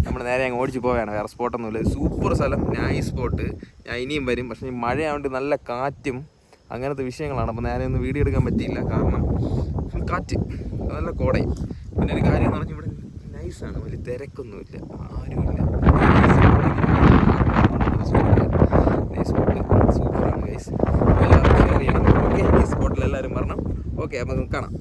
നമ്മൾ നേരെ അങ്ങ് ഓടിച്ച് പോവുകയാണ്. വേറെ സ്പോട്ടൊന്നുമില്ല. സൂപ്പർ സ്ഥലം, നൈസ് സ്പോട്ട്. ഞാൻ ഇനിയും വരും. പക്ഷേ ഈ മഴയായതുകൊണ്ട് നല്ല കാറ്റും അങ്ങനത്തെ വിഷയങ്ങളാണ്. അപ്പോൾ നേരെ ഒന്നും വീഡിയോ എടുക്കാൻ പറ്റിയില്ല. കാരണം കാറ്റ്, നല്ല കോടയും. പിന്നെ ഒരു കാര്യം എന്ന് പറഞ്ഞാൽ ഇവിടെ നൈസാണ്. വലിയ തിരക്കൊന്നുമില്ല, ആരുമില്ല. നൈസ് സ്പോട്ട്, സൂപ്പറാണ് ഗൈസ്. എല്ലാവരും ഷെയർ ചെയ്യണം. ഓക്കെ, ഈ സ്പോട്ടിൽ എല്ലാവരും പറഞ്ഞു. ഓക്കെ, അപ്പോൾ കാണാം.